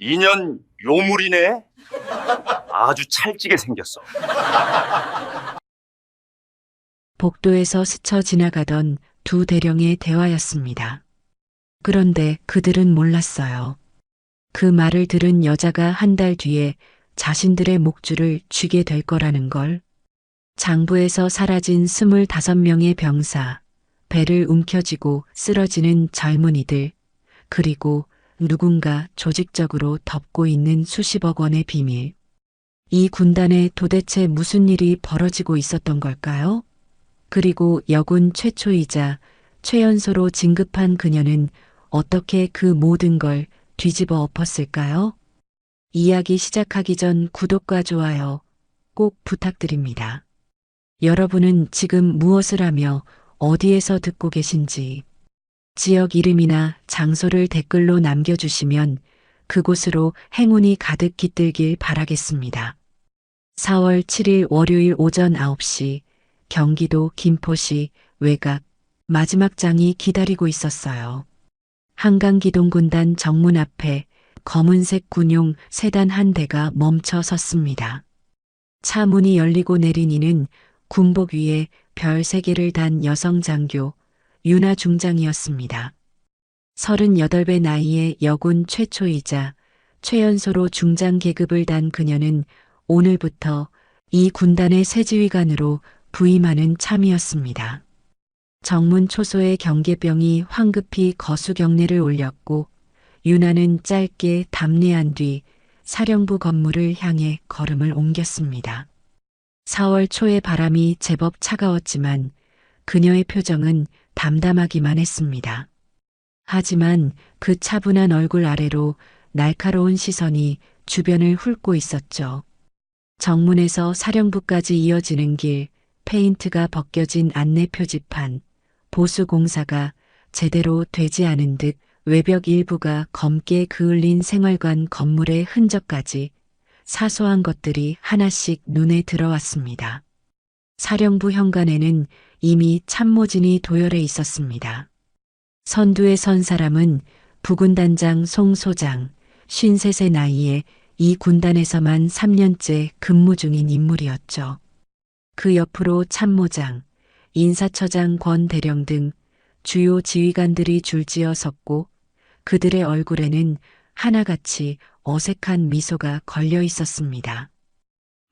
인연 요물이네. 아주 찰지게 생겼어. 복도에서 스쳐 지나가던 두 대령의 대화였습니다. 그런데 그들은 몰랐어요. 그 말을 들은 여자가 한 달 뒤에 자신들의 목줄을 쥐게 될 거라는 걸. 장부에서 사라진 25명의 병사, 배를 움켜쥐고 쓰러지는 젊은이들, 그리고 누군가 조직적으로 덮고 있는 수십억 원의 비밀. 이 군단에 도대체 무슨 일이 벌어지고 있었던 걸까요? 그리고 여군 최초이자 최연소로 진급한 그녀는 어떻게 그 모든 걸 뒤집어 엎었을까요? 이야기 시작하기 전 구독과 좋아요 꼭 부탁드립니다. 여러분은 지금 무엇을 하며 어디에서 듣고 계신지 지역 이름이나 장소를 댓글로 남겨주시면 그곳으로 행운이 가득 깃들길 바라겠습니다. 4월 7일 월요일 오전 9시 경기도 김포시 외곽 마지막 장이 기다리고 있었어요. 한강기동군단 정문 앞에 검은색 군용 세단 한 대가 멈춰 섰습니다. 차 문이 열리고 내린 이는 군복 위에 별 3개를 단 여성 장교 윤아 중장이었습니다. 38배 나이의 여군 최초이자 최연소로 중장 계급을 단 그녀는 오늘부터 이 군단의 새 지휘관으로 부임하는 참이었습니다. 정문 초소의 경계병이 황급히 거수 경례를 올렸고 윤아는 짧게 답례한 뒤 사령부 건물을 향해 걸음을 옮겼습니다. 4월 초의 바람이 제법 차가웠지만 그녀의 표정은 담담하기만 했습니다. 하지만 그 차분한 얼굴 아래로 날카로운 시선이 주변을 훑고 있었죠. 정문에서 사령부까지 이어지는 길, 페인트가 벗겨진 안내 표지판, 보수 공사가 제대로 되지 않은 듯 외벽 일부가 검게 그을린 생활관 건물의 흔적까지 사소한 것들이 하나씩 눈에 들어왔습니다. 사령부 현관에는 이미 참모진이 도열해 있었습니다. 선두에 선 사람은 부군단장 송 소장, 53세 나이에 이 군단에서만 3년째 근무 중인 인물이었죠. 그 옆으로 참모장, 인사처장 권 대령 등 주요 지휘관들이 줄지어 섰고 그들의 얼굴에는 하나같이 어색한 미소가 걸려 있었습니다.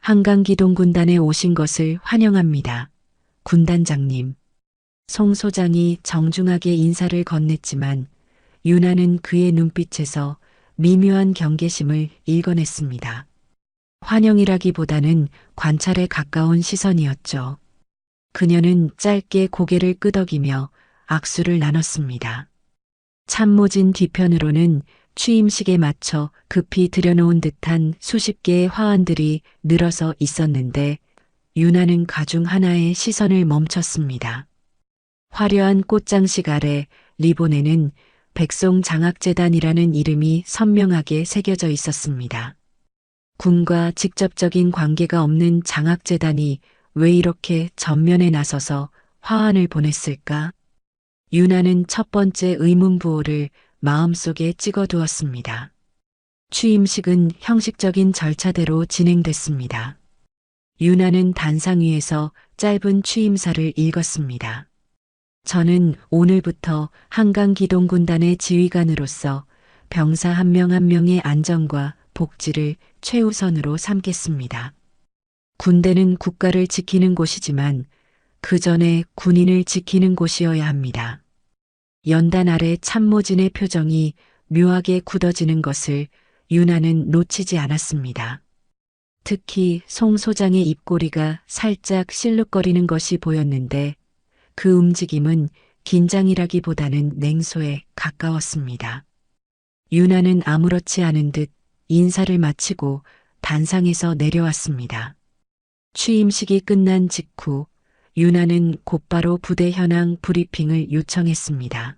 한강기동군단에 오신 것을 환영합니다. 군단장님. 송 소장이 정중하게 인사를 건넸지만 윤아는 그의 눈빛에서 미묘한 경계심을 읽어냈습니다. 환영이라기보다는 관찰에 가까운 시선이었죠. 그녀는 짧게 고개를 끄덕이며 악수를 나눴습니다. 참모진 뒤편으로는 취임식에 맞춰 급히 들여놓은 듯한 수십 개의 화환들이 늘어서 있었는데 윤아는 가중 하나에 시선을 멈췄습니다. 화려한 꽃장식 아래 리본에는 백송장학재단이라는 이름이 선명하게 새겨져 있었습니다. 군과 직접적인 관계가 없는 장학재단이 왜 이렇게 전면에 나서서 화환을 보냈을까? 윤아는 첫 번째 의문부호를 마음속에 찍어두었습니다. 취임식은 형식적인 절차대로 진행됐습니다. 윤아는 단상 위에서 짧은 취임사를 읽었습니다. 저는 오늘부터 한강기동군단의 지휘관으로서 병사 한 명 한 명의 안전과 복지를 최우선으로 삼겠습니다. 군대는 국가를 지키는 곳이지만 그 전에 군인을 지키는 곳이어야 합니다. 연단 아래 참모진의 표정이 묘하게 굳어지는 것을 윤아는 놓치지 않았습니다. 특히 송 소장의 입꼬리가 살짝 실룩거리는 것이 보였는데 그 움직임은 긴장이라기보다는 냉소에 가까웠습니다. 윤아는 아무렇지 않은 듯 인사를 마치고 단상에서 내려왔습니다. 취임식이 끝난 직후 윤아는 곧바로 부대 현황 브리핑을 요청했습니다.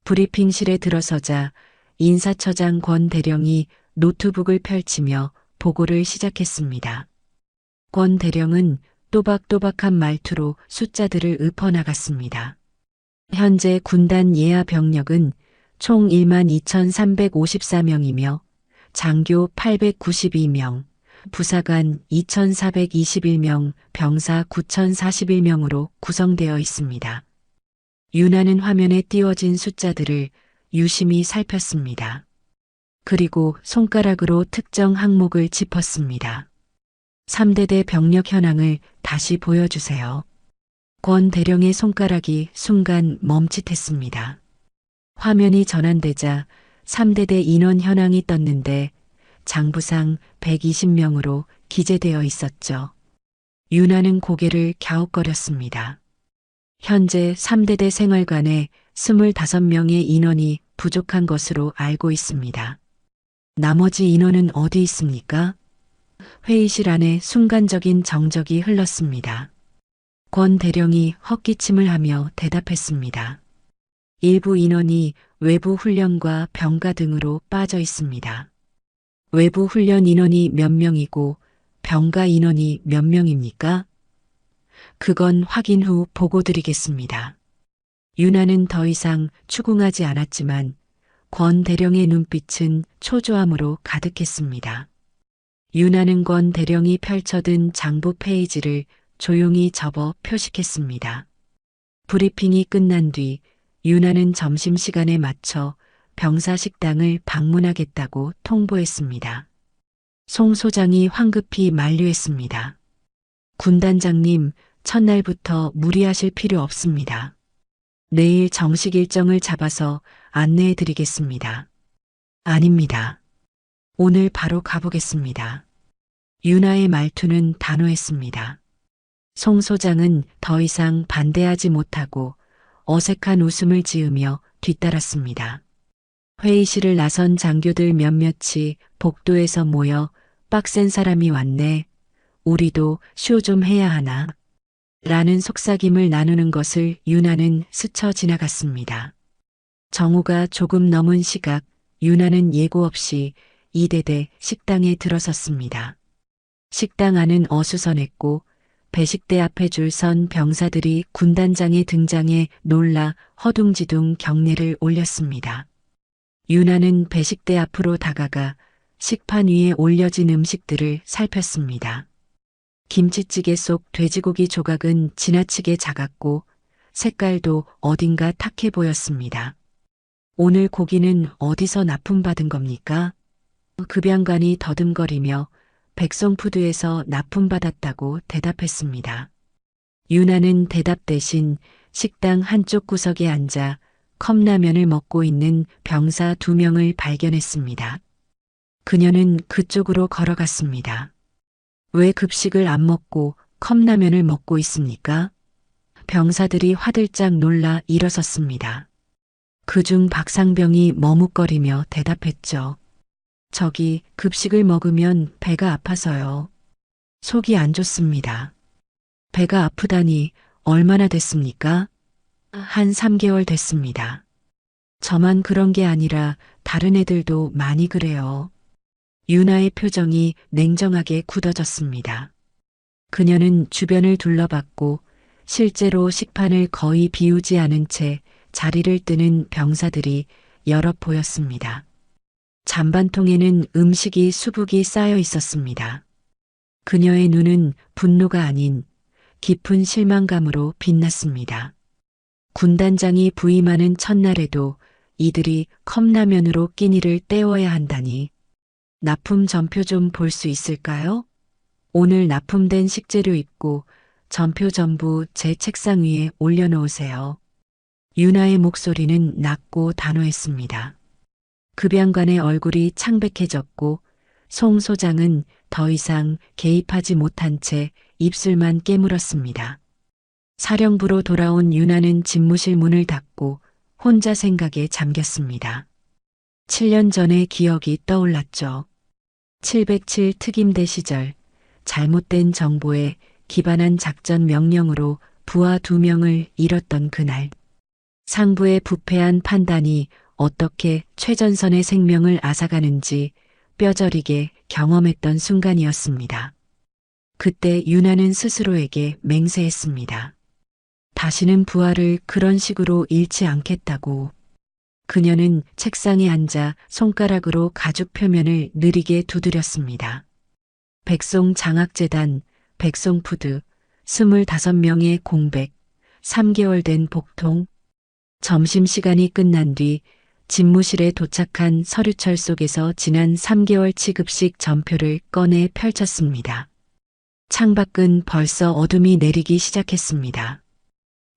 브리핑실에 들어서자 인사처장 권 대령이 노트북을 펼치며 보고를 시작했습니다. 권 대령은 또박또박한 말투로 숫자들을 읊어나갔습니다. 현재 군단 예하 병력은 총 12,354명이며 장교 892명, 부사관 2421명, 병사 9041명으로 구성되어 있습니다. 윤하는 화면에 띄워진 숫자들을 유심히 살폈습니다. 그리고 손가락으로 특정 항목을 짚었습니다. 3대대 병력 현황을 다시 보여주세요. 권 대령의 손가락이 순간 멈칫했습니다. 화면이 전환되자 3대대 인원 현황이 떴는데 장부상 120명으로 기재되어 있었죠. 윤하는 고개를 갸웃거렸습니다. 현재 3대대 생활관에 25명의 인원이 부족한 것으로 알고 있습니다. 나머지 인원은 어디 있습니까? 회의실 안에 순간적인 정적이 흘렀습니다. 권 대령이 헛기침을 하며 대답했습니다. 일부 인원이 외부 훈련과 병가 등으로 빠져 있습니다. 외부 훈련 인원이 몇 명이고 병가 인원이 몇 명입니까? 그건 확인 후 보고 드리겠습니다. 윤하는 더 이상 추궁하지 않았지만 권 대령의 눈빛은 초조함으로 가득했습니다. 윤하는 권 대령이 펼쳐든 장부 페이지를 조용히 접어 표식했습니다. 브리핑이 끝난 뒤 윤하는 점심시간에 맞춰 병사 식당을 방문하겠다고 통보했습니다. 송 소장이 황급히 만류했습니다. 군단장님, 첫날부터 무리하실 필요 없습니다. 내일 정식 일정을 잡아서 안내해 드리겠습니다. 아닙니다. 오늘 바로 가보겠습니다. 윤하의 말투는 단호했습니다. 송 소장은 더 이상 반대하지 못하고 어색한 웃음을 지으며 뒤따랐습니다. 회의실을 나선 장교들 몇몇이 복도에서 모여 빡센 사람이 왔네. 우리도 쇼 좀 해야 하나. 라는 속삭임을 나누는 것을 윤하는 스쳐 지나갔습니다. 정오가 조금 넘은 시각 윤하는 예고 없이 이대대 식당에 들어섰습니다. 식당 안은 어수선했고 배식대 앞에 줄 선 병사들이 군단장의 등장에 놀라 허둥지둥 경례를 올렸습니다. 윤하는 배식대 앞으로 다가가 식판 위에 올려진 음식들을 살폈습니다. 김치찌개 속 돼지고기 조각은 지나치게 작았고 색깔도 어딘가 탁해 보였습니다. 오늘 고기는 어디서 납품받은 겁니까? 급양관이 더듬거리며 백송푸드에서 납품받았다고 대답했습니다. 윤하는 대답 대신 식당 한쪽 구석에 앉아 컵라면을 먹고 있는 병사 2명을 발견했습니다. 그녀는 그쪽으로 걸어갔습니다. 왜 급식을 안 먹고 컵라면을 먹고 있습니까? 병사들이 화들짝 놀라 일어섰습니다. 그중 박상병이 머뭇거리며 대답했죠. 저기 급식을 먹으면 배가 아파서요. 속이 안 좋습니다. 배가 아프다니 얼마나 됐습니까? 한 3개월 됐습니다. 저만 그런 게 아니라 다른 애들도 많이 그래요. 윤하의 표정이 냉정하게 굳어졌습니다. 그녀는 주변을 둘러봤고 실제로 식판을 거의 비우지 않은 채 자리를 뜨는 병사들이 여럿 보였습니다. 잔반통에는 음식이 수북이 쌓여 있었습니다. 그녀의 눈은 분노가 아닌 깊은 실망감으로 빛났습니다. 군단장이 부임하는 첫날에도 이들이 컵라면으로 끼니를 때워야 한다니. 납품 전표 좀 볼 수 있을까요? 오늘 납품된 식재료 있고 전표 전부 제 책상 위에 올려놓으세요. 윤하의 목소리는 낮고 단호했습니다. 급양관의 얼굴이 창백해졌고 송 소장은 더 이상 개입하지 못한 채 입술만 깨물었습니다. 사령부로 돌아온 윤하는 집무실 문을 닫고 혼자 생각에 잠겼습니다. 7년 전의 기억이 떠올랐죠. 707 특임대 시절 잘못된 정보에 기반한 작전 명령으로 부하 2명을 잃었던 그날. 상부의 부패한 판단이 어떻게 최전선의 생명을 앗아가는지 뼈저리게 경험했던 순간이었습니다. 그때 윤하는 스스로에게 맹세했습니다. 다시는 부하를 그런 식으로 잃지 않겠다고. 그녀는 책상에 앉아 손가락으로 가죽 표면을 느리게 두드렸습니다. 백송장학재단, 백송푸드, 25명의 공백, 3개월 된 복통. 점심시간이 끝난 뒤 집무실에 도착한 서류철 속에서 지난 3개월 취급식 전표를 꺼내 펼쳤습니다. 창밖은 벌써 어둠이 내리기 시작했습니다.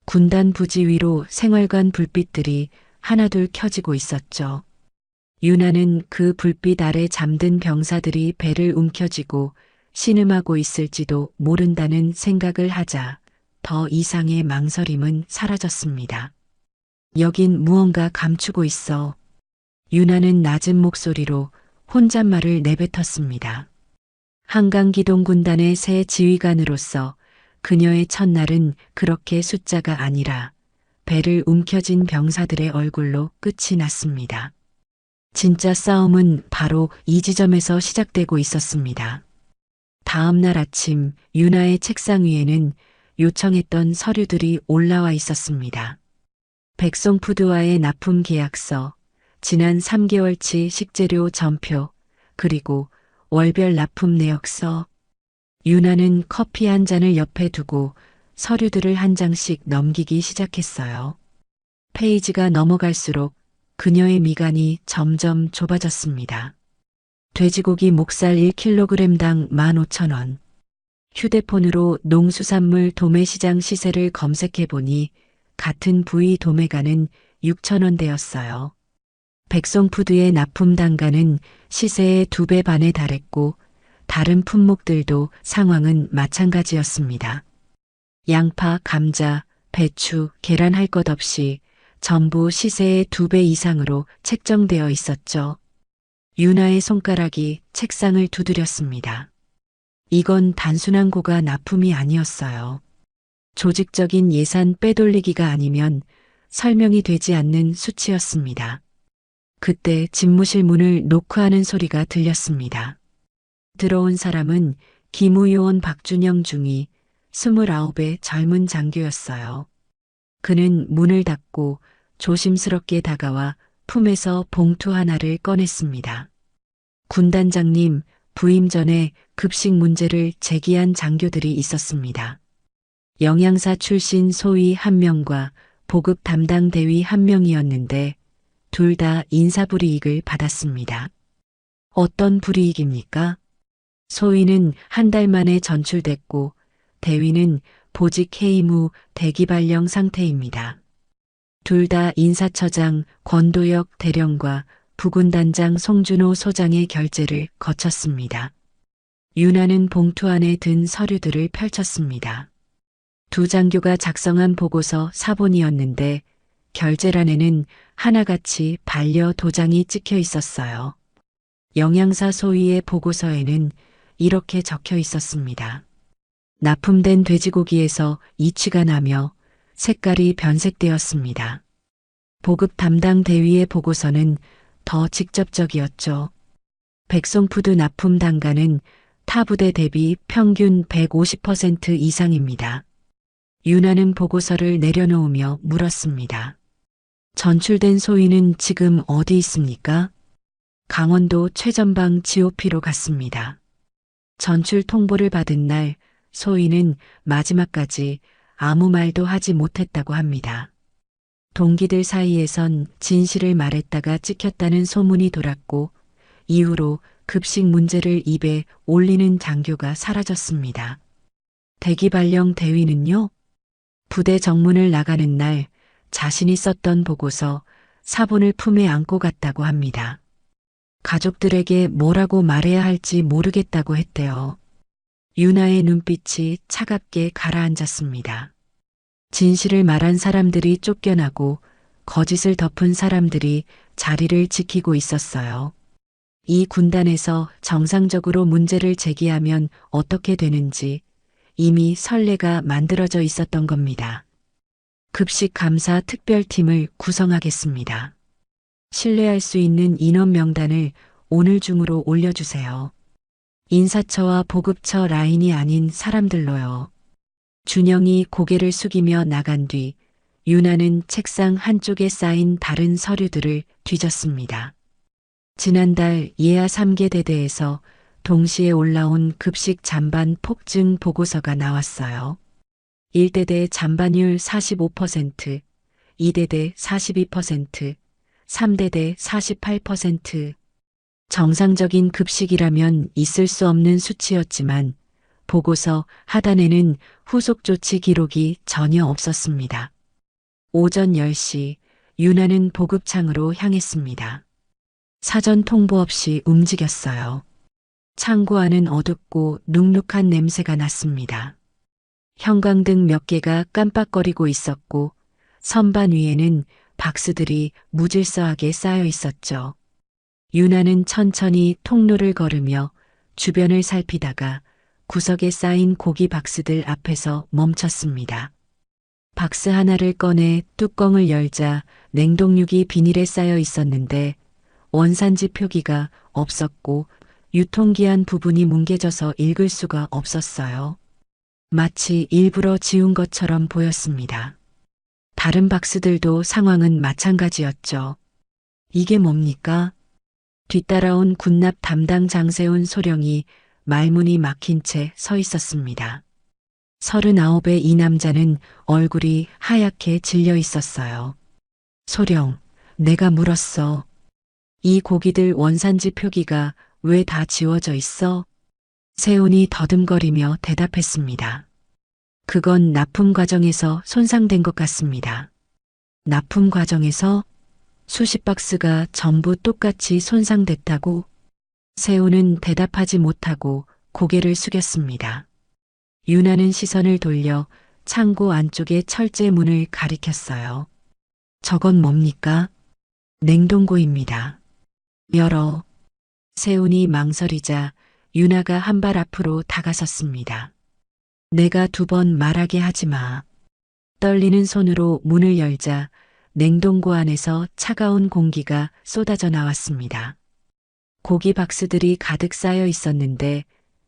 군단 부지 위로 생활관 불빛들이 하나둘 켜지고 있었죠. 유나는 그 불빛 아래 잠든 병사들이 배를 움켜쥐고 신음하고 있을지도 모른다는 생각을 하자 더 이상의 망설임은 사라졌습니다. 여긴 무언가 감추고 있어. 유나는 낮은 목소리로 혼잣말을 내뱉었습니다. 한강기동군단의 새 지휘관으로서 그녀의 첫날은 그렇게 숫자가 아니라 배를 움켜쥔 병사들의 얼굴로 끝이 났습니다. 진짜 싸움은 바로 이 지점에서 시작되고 있었습니다. 다음 날 아침 유나의 책상 위에는 요청했던 서류들이 올라와 있었습니다. 백송푸드와의 납품 계약서, 지난 3개월치 식재료 전표, 그리고 월별 납품 내역서. 유나는 커피 한 잔을 옆에 두고 서류들을 한 장씩 넘기기 시작했어요. 페이지가 넘어갈수록 그녀의 미간이 점점 좁아졌습니다. 돼지고기 목살 1kg당 15,000원. 휴대폰으로 농수산물 도매시장 시세를 검색해보니 같은 부위 도매가는 6,000원대였어요. 백송푸드의 납품 단가는 시세의 2배 반에 달했고 다른 품목들도 상황은 마찬가지였습니다. 양파, 감자, 배추, 계란 할 것 없이 전부 시세의 2배 이상으로 책정되어 있었죠. 유나의 손가락이 책상을 두드렸습니다. 이건 단순한 고가 납품이 아니었어요. 조직적인 예산 빼돌리기가 아니면 설명이 되지 않는 수치였습니다. 그때 집무실 문을 노크하는 소리가 들렸습니다. 들어온 사람은 기무요원 박준영 중위 29의 젊은 장교였어요. 그는 문을 닫고 조심스럽게 다가와 품에서 봉투 하나를 꺼냈습니다. 군단장님, 부임 전에 급식 문제를 제기한 장교들이 있었습니다. 영양사 출신 소위 1명과 보급 담당 대위 1명이었는데 둘 다 인사불이익을 받았습니다. 어떤 불이익입니까? 소위는 한 달 만에 전출됐고 대위는 보직 해임 후 대기 발령 상태입니다. 둘 다 인사처장 권도혁 대령과 부군단장 송준호 소장의 결재를 거쳤습니다. 유나는 봉투 안에 든 서류들을 펼쳤습니다. 두 장교가 작성한 보고서 사본이었는데 결재란에는 하나같이 반려 도장이 찍혀 있었어요. 영양사 소위의 보고서에는 이렇게 적혀 있었습니다. 납품된 돼지고기에서 이취가 나며 색깔이 변색되었습니다. 보급 담당 대위의 보고서는 더 직접적이었죠. 백송푸드 납품 단가는 타 부대 대비 평균 150% 이상입니다. 유나는 보고서를 내려놓으며 물었습니다. 전출된 소위는 지금 어디 있습니까? 강원도 최전방 GOP로 갔습니다. 전출 통보를 받은 날 소위는 마지막까지 아무 말도 하지 못했다고 합니다. 동기들 사이에선 진실을 말했다가 찍혔다는 소문이 돌았고 이후로 급식 문제를 입에 올리는 장교가 사라졌습니다. 대기 발령 대위는요? 부대 정문을 나가는 날 자신이 썼던 보고서 사본을 품에 안고 갔다고 합니다. 가족들에게 뭐라고 말해야 할지 모르겠다고 했대요. 유나의 눈빛이 차갑게 가라앉았습니다. 진실을 말한 사람들이 쫓겨나고 거짓을 덮은 사람들이 자리를 지키고 있었어요. 이 군단에서 정상적으로 문제를 제기하면 어떻게 되는지 이미 선례가 만들어져 있었던 겁니다. 급식 감사 특별팀을 구성하겠습니다. 신뢰할 수 있는 인원 명단을 오늘 중으로 올려주세요. 인사처와 보급처 라인이 아닌 사람들로요. 준영이 고개를 숙이며 나간 뒤 유나는 책상 한쪽에 쌓인 다른 서류들을 뒤졌습니다. 지난달 예하 3개 대대에서 동시에 올라온 급식 잔반 폭증 보고서가 나왔어요. 1대대 잔반율 45%, 2대대 42%, 3대대 48%. 정상적인 급식이라면 있을 수 없는 수치였지만 보고서 하단에는 후속 조치 기록이 전혀 없었습니다. 오전 10시 유나는 보급창으로 향했습니다. 사전 통보 없이 움직였어요. 창고 안은 어둡고 눅눅한 냄새가 났습니다. 형광등 몇 개가 깜빡거리고 있었고 선반 위에는 박스들이 무질서하게 쌓여 있었죠. 유나는 천천히 통로를 걸으며 주변을 살피다가 구석에 쌓인 고기 박스들 앞에서 멈췄습니다. 박스 하나를 꺼내 뚜껑을 열자 냉동육이 비닐에 쌓여 있었는데 원산지 표기가 없었고 유통기한 부분이 뭉개져서 읽을 수가 없었어요. 마치 일부러 지운 것처럼 보였습니다. 다른 박스들도 상황은 마찬가지였죠. 이게 뭡니까? 뒤따라온 군납 담당 장세훈 소령이 말문이 막힌 채 서 있었습니다. 39의 이 남자는 얼굴이 하얗게 질려 있었어요. 소령, 내가 물었어. 이 고기들 원산지 표기가 왜 다 지워져 있어? 세훈이 더듬거리며 대답했습니다. 그건 납품 과정에서 손상된 것 같습니다. 납품 과정에서? 수십 박스가 전부 똑같이 손상됐다고? 세훈은 대답하지 못하고 고개를 숙였습니다. 유나는 시선을 돌려 창고 안쪽의 철제 문을 가리켰어요. 저건 뭡니까? 냉동고입니다. 열어. 세훈이 망설이자 유나가 한 발 앞으로 다가섰습니다. 내가 2번 말하게 하지 마. 떨리는 손으로 문을 열자 냉동고 안에서 차가운 공기가 쏟아져 나왔습니다. 고기 박스들이 가득 쌓여 있었는데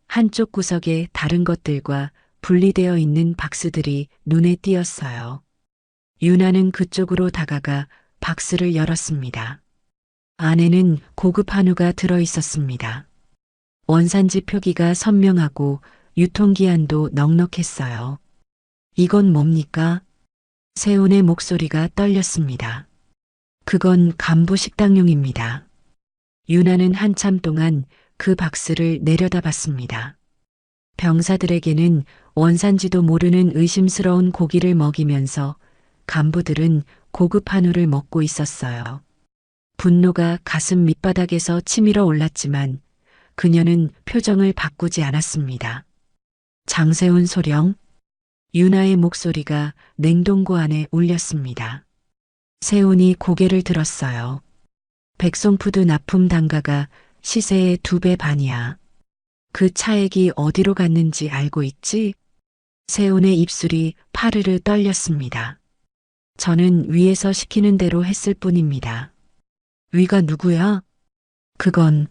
한쪽 구석에 다른 것들과 분리되어 있는 박스들이 눈에 띄었어요. 유나는 그쪽으로 다가가 박스를 열었습니다. 안에는 고급 한우가 들어 있었습니다. 원산지 표기가 선명하고 유통기한도 넉넉했어요. 이건 뭡니까? 세훈의 목소리가 떨렸습니다. 그건 간부 식당용입니다. 유나는 한참 동안 그 박스를 내려다봤습니다. 병사들에게는 원산지도 모르는 의심스러운 고기를 먹이면서 간부들은 고급 한우를 먹고 있었어요. 분노가 가슴 밑바닥에서 치밀어 올랐지만 그녀는 표정을 바꾸지 않았습니다. 장세훈 소령? 유나의 목소리가 냉동고 안에 울렸습니다. 세훈이 고개를 들었어요. 백송푸드 납품 단가가 시세의 2배 반이야. 그 차액이 어디로 갔는지 알고 있지? 세훈의 입술이 파르르 떨렸습니다. 저는 위에서 시키는 대로 했을 뿐입니다. 위가 누구야? 그건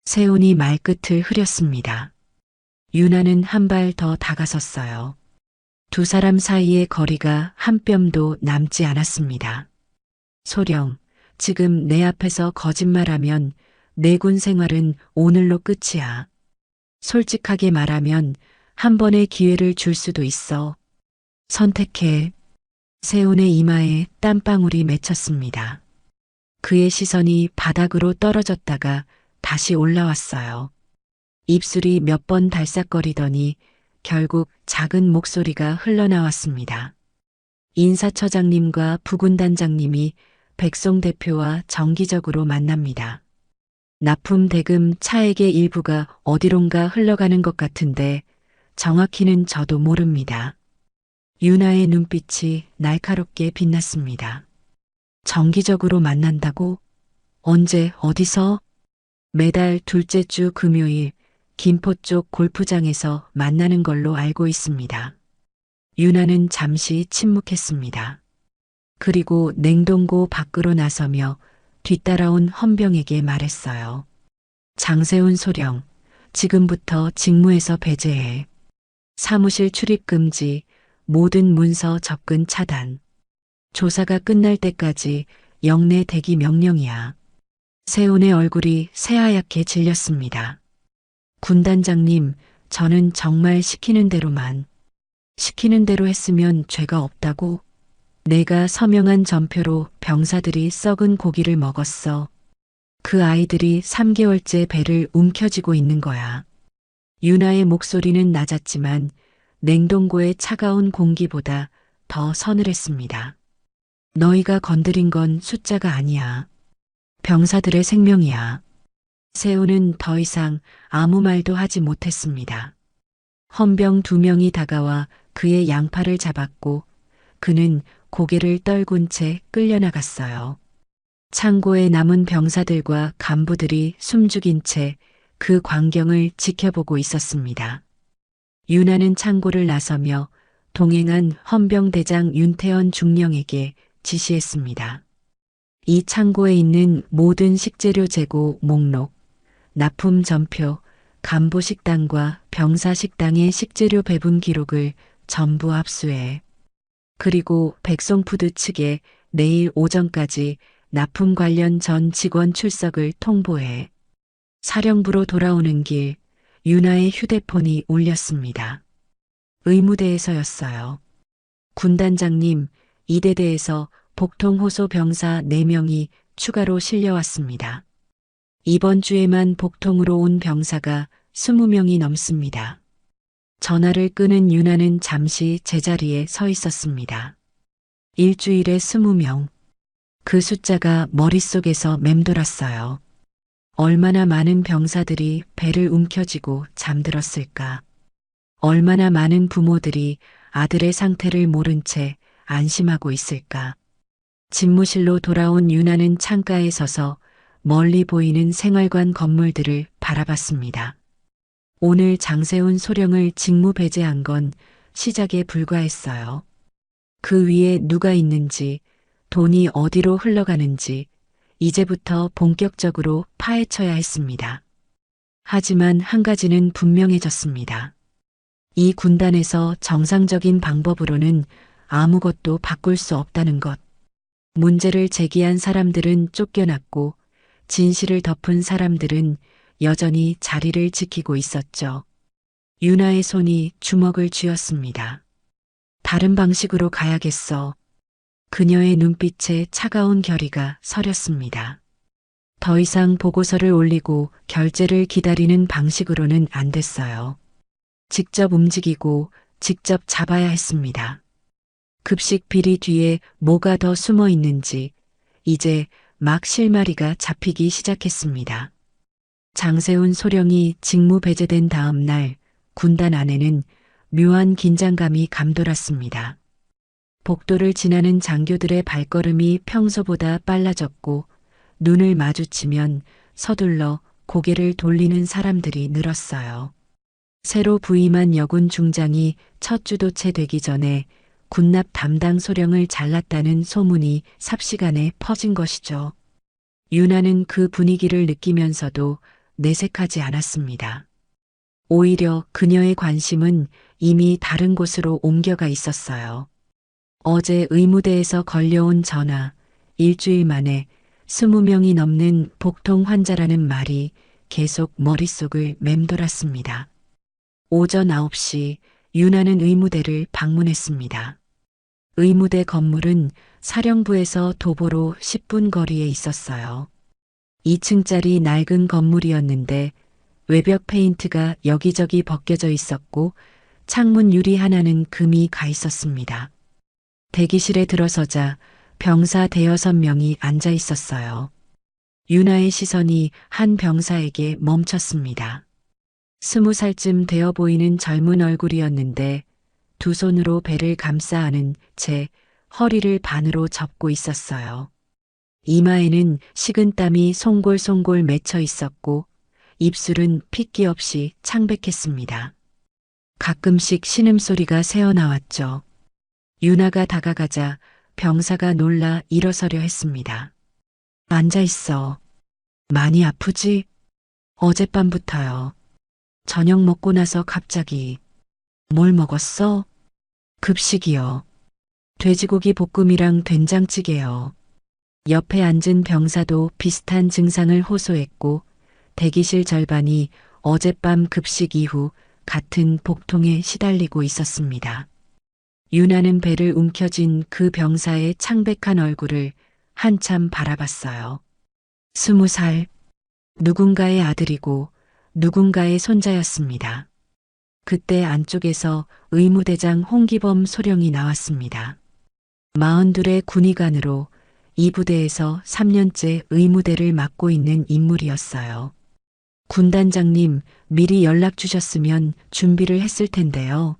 세훈이 말끝을 흐렸습니다. 유나는 한 발 더 다가섰어요. 2 사람 사이의 거리가 한 뼘도 남지 않았습니다. 소령, 지금 내 앞에서 거짓말하면 내 군 생활은 오늘로 끝이야. 솔직하게 말하면 한 번의 기회를 줄 수도 있어. 선택해. 세훈의 이마에 땀방울이 맺혔습니다. 그의 시선이 바닥으로 떨어졌다가 다시 올라왔어요. 입술이 몇 번 달싹거리더니 결국 작은 목소리가 흘러나왔습니다. 인사처장님과 부군단장님이 백송 대표와 정기적으로 만납니다. 납품 대금 차액의 일부가 어디론가 흘러가는 것 같은데 정확히는 저도 모릅니다. 유나의 눈빛이 날카롭게 빛났습니다. 정기적으로 만난다고? 언제, 어디서? 매달 둘째 주 금요일 김포 쪽 골프장에서 만나는 걸로 알고 있습니다. 유나는 잠시 침묵했습니다. 그리고 냉동고 밖으로 나서며 뒤따라온 헌병에게 말했어요. 장세훈 소령, 지금부터 직무에서 배제해. 사무실 출입 금지, 모든 문서 접근 차단. 조사가 끝날 때까지 영내 대기 명령이야. 세훈의 얼굴이 새하얗게 질렸습니다. 군단장님, 저는 정말 시키는 대로 했으면 죄가 없다고? 내가 서명한 전표로 병사들이 썩은 고기를 먹었어. 그 아이들이 3개월째 배를 움켜쥐고 있는 거야. 유나의 목소리는 낮았지만 냉동고의 차가운 공기보다 더 서늘했습니다. 너희가 건드린 건 숫자가 아니야. 병사들의 생명이야. 세훈은 더 이상 아무 말도 하지 못했습니다. 헌병 2명이 다가와 그의 양팔을 잡았고 그는 고개를 떨군 채 끌려나갔어요. 창고에 남은 병사들과 간부들이 숨죽인 채 그 광경을 지켜보고 있었습니다. 유나는 창고를 나서며 동행한 헌병대장 윤태원 중령에게 지시했습니다. 이 창고에 있는 모든 식재료 재고 목록, 납품 전표, 간부 식당과 병사 식당의 식재료 배분 기록을 전부 압수해. 그리고 백송푸드 측에 내일 오전까지 납품 관련 전 직원 출석을 통보해. 사령부로 돌아오는 길, 유나의 휴대폰이 울렸습니다. 의무대에서였어요. 군단장님, 이대대에서 복통호소 병사 4명이 추가로 실려왔습니다. 이번 주에만 복통으로 온 병사가 20명이 넘습니다. 전화를 끄는 유나는 잠시 제자리에 서 있었습니다. 일주일에 20명. 그 숫자가 머릿속에서 맴돌았어요. 얼마나 많은 병사들이 배를 움켜쥐고 잠들었을까. 얼마나 많은 부모들이 아들의 상태를 모른 채 안심하고 있을까. 집무실로 돌아온 유나는 창가에 서서 멀리 보이는 생활관 건물들을 바라봤습니다. 오늘 장세훈 소령을 직무 배제한 건 시작에 불과했어요. 그 위에 누가 있는지, 돈이 어디로 흘러가는지 이제부터 본격적으로 파헤쳐야 했습니다. 하지만 한 가지는 분명해졌습니다. 이 군단에서 정상적인 방법으로는 아무것도 바꿀 수 없다는 것. 문제를 제기한 사람들은 쫓겨났고 진실을 덮은 사람들은 여전히 자리를 지키고 있었죠. 유나의 손이 주먹을 쥐었습니다. 다른 방식으로 가야겠어. 그녀의 눈빛에 차가운 결의가 서렸습니다. 더 이상 보고서를 올리고 결재를 기다리는 방식으로는 안 됐어요. 직접 움직이고 직접 잡아야 했습니다. 급식 비리 뒤에 뭐가 더 숨어 있는지 이제 막 실마리가 잡히기 시작했습니다. 장세훈 소령이 직무 배제된 다음 날 군단 안에는 묘한 긴장감이 감돌았습니다. 복도를 지나는 장교들의 발걸음이 평소보다 빨라졌고 눈을 마주치면 서둘러 고개를 돌리는 사람들이 늘었어요. 새로 부임한 여군 중장이 첫 주도체 되기 전에 군납 담당 소령을 잘랐다는 소문이 삽시간에 퍼진 것이죠. 유나는 그 분위기를 느끼면서도 내색하지 않았습니다. 오히려 그녀의 관심은 이미 다른 곳으로 옮겨가 있었어요. 어제 의무대에서 걸려온 전화, 일주일 만에 20명이 넘는 복통 환자라는 말이 계속 머릿속을 맴돌았습니다. 오전 9시 유나는 의무대를 방문했습니다. 의무대 건물은 사령부에서 도보로 10분 거리에 있었어요. 2층짜리 낡은 건물이었는데 외벽 페인트가 여기저기 벗겨져 있었고 창문 유리 하나는 금이 가 있었습니다. 대기실에 들어서자 병사 5-6명이 앉아 있었어요. 유나의 시선이 한 병사에게 멈췄습니다. 20살쯤 되어 보이는 젊은 얼굴이었는데 두 손으로 배를 감싸 안은 채 허리를 반으로 접고 있었어요. 이마에는 식은땀이 송골송골 맺혀 있었고 입술은 핏기 없이 창백했습니다. 가끔씩 신음소리가 새어나왔죠. 유나가 다가가자 병사가 놀라 일어서려 했습니다. 앉아 있어. 많이 아프지? 어젯밤부터요. 저녁 먹고 나서 갑자기. 뭘 먹었어? 급식이요. 돼지고기 볶음이랑 된장찌개요. 옆에 앉은 병사도 비슷한 증상을 호소했고 대기실 절반이 어젯밤 급식 이후 같은 복통에 시달리고 있었습니다. 유나는 배를 움켜쥔 그 병사의 창백한 얼굴을 한참 바라봤어요. 20살, 누군가의 아들이고 누군가의 손자였습니다. 그때 안쪽에서 의무대장 홍기범 소령이 나왔습니다. 42의 군의관으로 이 부대에서 3년째 의무대를 맡고 있는 인물이었어요. 군단장님, 미리 연락 주셨으면 준비를 했을 텐데요.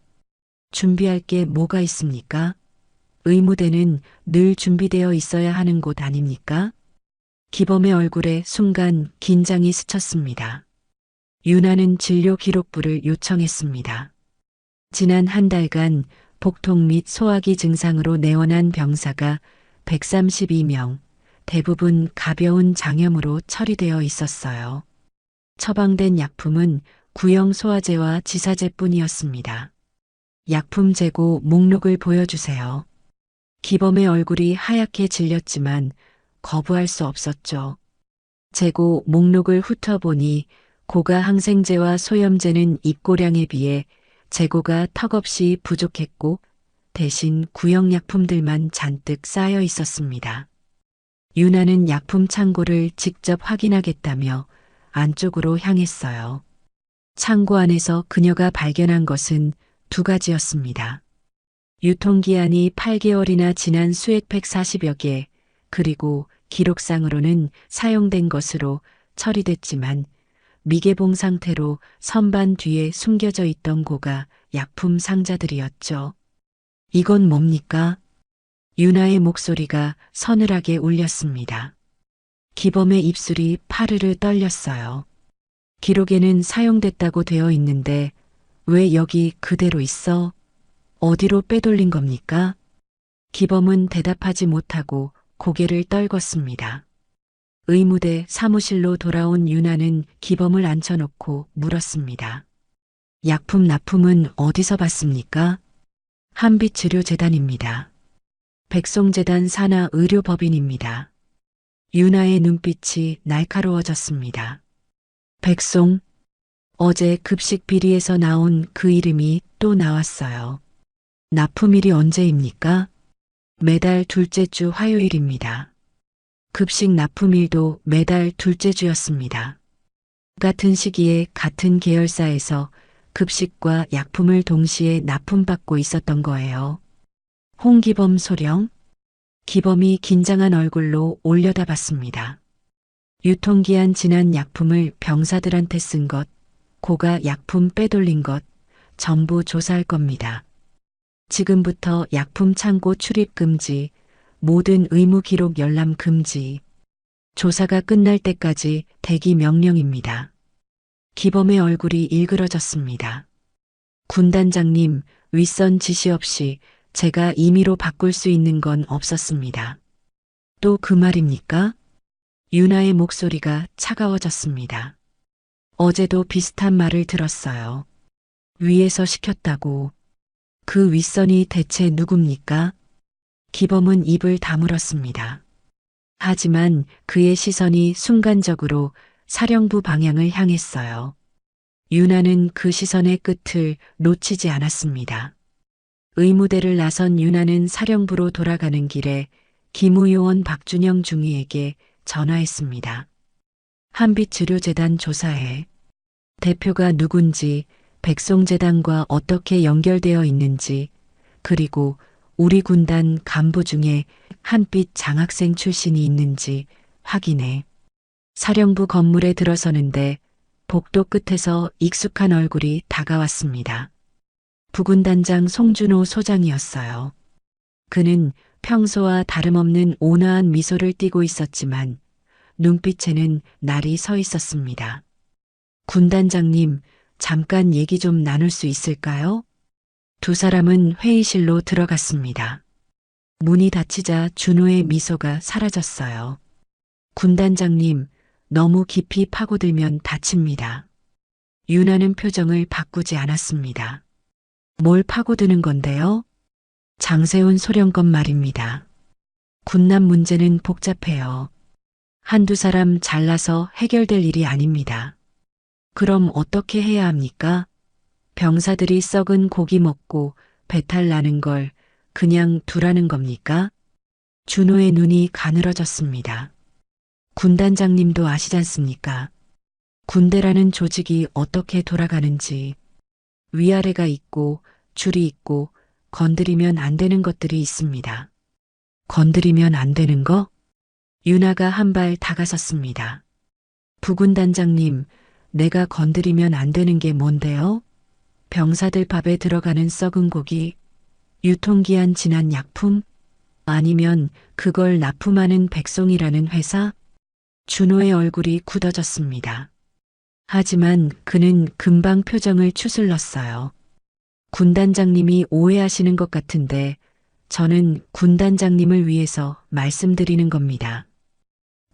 준비할 게 뭐가 있습니까? 의무대는 늘 준비되어 있어야 하는 곳 아닙니까? 기범의 얼굴에 순간 긴장이 스쳤습니다. 유나는 진료 기록부를 요청했습니다. 지난 한 달간 복통 및 소화기 증상으로 내원한 병사가 132명, 대부분 가벼운 장염으로 처리되어 있었어요. 처방된 약품은 구형 소화제와 지사제뿐이었습니다. 약품 재고 목록을 보여주세요. 기범의 얼굴이 하얗게 질렸지만 거부할 수 없었죠. 재고 목록을 훑어보니 고가 항생제와 소염제는 입고량에 비해 재고가 턱없이 부족했고 대신 구형 약품들만 잔뜩 쌓여 있었습니다. 유나는 약품 창고를 직접 확인하겠다며 안쪽으로 향했어요. 창고 안에서 그녀가 발견한 것은 두 가지였습니다. 유통기한이 8개월이나 지난 수액팩 40여 개, 그리고 기록상으로는 사용된 것으로 처리됐지만 미개봉 상태로 선반 뒤에 숨겨져 있던 고가 약품 상자들이었죠. 이건 뭡니까? 유나의 목소리가 서늘하게 울렸습니다. 기범의 입술이 파르르 떨렸어요. 기록에는 사용됐다고 되어 있는데 왜 여기 그대로 있어? 어디로 빼돌린 겁니까? 기범은 대답하지 못하고 고개를 떨궜습니다. 의무대 사무실로 돌아온 유나는 기범을 앉혀놓고 물었습니다. 약품 납품은 어디서 받습니까? 한빛의료재단입니다. 백송재단 산하 의료법인입니다. 유나의 눈빛이 날카로워졌습니다. 백송, 어제 급식 비리에서 나온 그 이름이 또 나왔어요. 납품일이 언제입니까? 매달 둘째 주 화요일입니다. 급식 납품일도 매달 둘째 주였습니다. 같은 시기에 같은 계열사에서 급식과 약품을 동시에 납품받고 있었던 거예요. 홍기범 소령? 기범이 긴장한 얼굴로 올려다봤습니다. 유통기한 지난 약품을 병사들한테 쓴 것, 고가 약품 빼돌린 것, 전부 조사할 겁니다. 지금부터 약품 창고 출입 금지, 모든 의무 기록 열람 금지. 조사가 끝날 때까지 대기 명령입니다. 기범의 얼굴이 일그러졌습니다. 군단장님, 윗선 지시 없이 제가 임의로 바꿀 수 있는 건 없었습니다. 또 그 말입니까? 유나의 목소리가 차가워졌습니다. 어제도 비슷한 말을 들었어요. 위에서 시켰다고. 그 윗선이 대체 누굽니까? 기범은 입을 다물었습니다. 하지만 그의 시선이 순간적으로 사령부 방향을 향했어요. 유나는 그 시선의 끝을 놓치지 않았습니다. 의무대를 나선 유나는 사령부로 돌아가는 길에 기무요원 박준영 중위에게 전화했습니다. 한빛의료재단 조사해. 대표가 누군지, 백송재단과 어떻게 연결되어 있는지, 그리고 우리 군단 간부 중에 한빛 장학생 출신이 있는지 확인해. 사령부 건물에 들어서는데 복도 끝에서 익숙한 얼굴이 다가왔습니다. 부군단장 송준호 소장이었어요. 그는 평소와 다름없는 온화한 미소를 띠고 있었지만 눈빛에는 날이 서 있었습니다. 군단장님, 잠깐 얘기 좀 나눌 수 있을까요? 두 사람은 회의실로 들어갔습니다. 문이 닫히자 준호의 미소가 사라졌어요. 군단장님, 너무 깊이 파고들면 다칩니다. 유나는 표정을 바꾸지 않았습니다. 뭘 파고드는 건데요? 장세훈 소령건 말입니다. 군남 문제는 복잡해요. 한두 사람 잘라서 해결될 일이 아닙니다. 그럼 어떻게 해야 합니까? 병사들이 썩은 고기 먹고 배탈 나는 걸 그냥 두라는 겁니까? 준호의 눈이 가늘어졌습니다. 군단장님도 아시잖습니까? 군대라는 조직이 어떻게 돌아가는지. 위아래가 있고 줄이 있고 건드리면 안 되는 것들이 있습니다. 건드리면 안 되는 거? 윤아가 한 발 다가섰습니다. 부군단장님, 내가 건드리면 안 되는 게 뭔데요? 병사들 밥에 들어가는 썩은 고기, 유통기한 지난 약품, 아니면 그걸 납품하는 백송이라는 회사? 준호의 얼굴이 굳어졌습니다. 하지만 그는 금방 표정을 추슬렀어요. 군단장님이 오해하시는 것 같은데 저는 군단장님을 위해서 말씀드리는 겁니다.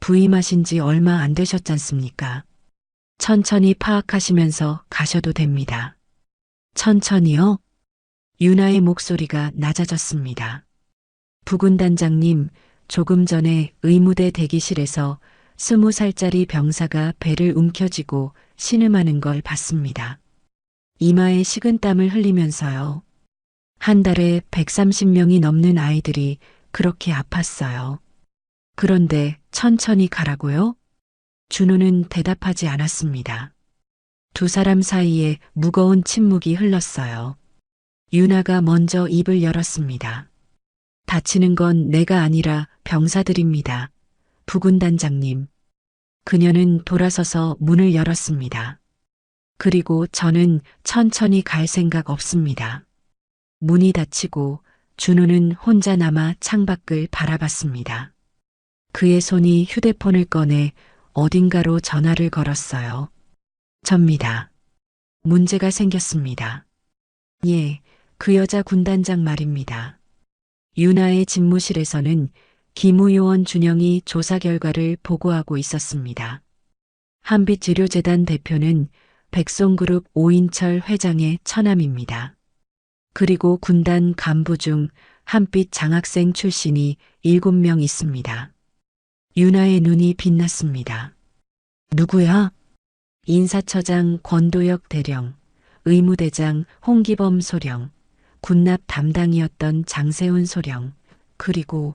부임하신 지 얼마 안 되셨잖습니까? 천천히 파악하시면서 가셔도 됩니다. 천천히요? 윤아의 목소리가 낮아졌습니다. 부군단장님, 조금 전에 의무대 대기실에서 20살짜리 병사가 배를 움켜쥐고 신음하는 걸 봤습니다. 이마에 식은땀을 흘리면서요. 한 달에 130명이 넘는 아이들이 그렇게 아팠어요. 그런데 천천히 가라고요? 준호는 대답하지 않았습니다. 두 사람 사이에 무거운 침묵이 흘렀어요. 윤아가 먼저 입을 열었습니다. 다치는 건 내가 아니라 병사들입니다. 부군단장님. 그녀는 돌아서서 문을 열었습니다. 그리고 저는 천천히 갈 생각 없습니다. 문이 닫히고 준호는 혼자 남아 창밖을 바라봤습니다. 그의 손이 휴대폰을 꺼내 어딘가로 전화를 걸었어요. 접니다. 문제가 생겼습니다. 예, 그 여자 군단장 말입니다. 윤아의 집무실에서는 기무요원 준영이 조사 결과를 보고하고 있었습니다. 한빛의료재단 대표는 백송그룹 오인철 회장의 처남입니다. 그리고 군단 간부 중 한빛 장학생 출신이 7명 있습니다. 윤아의 눈이 빛났습니다. 누구야? 인사처장 권도혁 대령, 의무대장 홍기범 소령, 군납 담당이었던 장세훈 소령, 그리고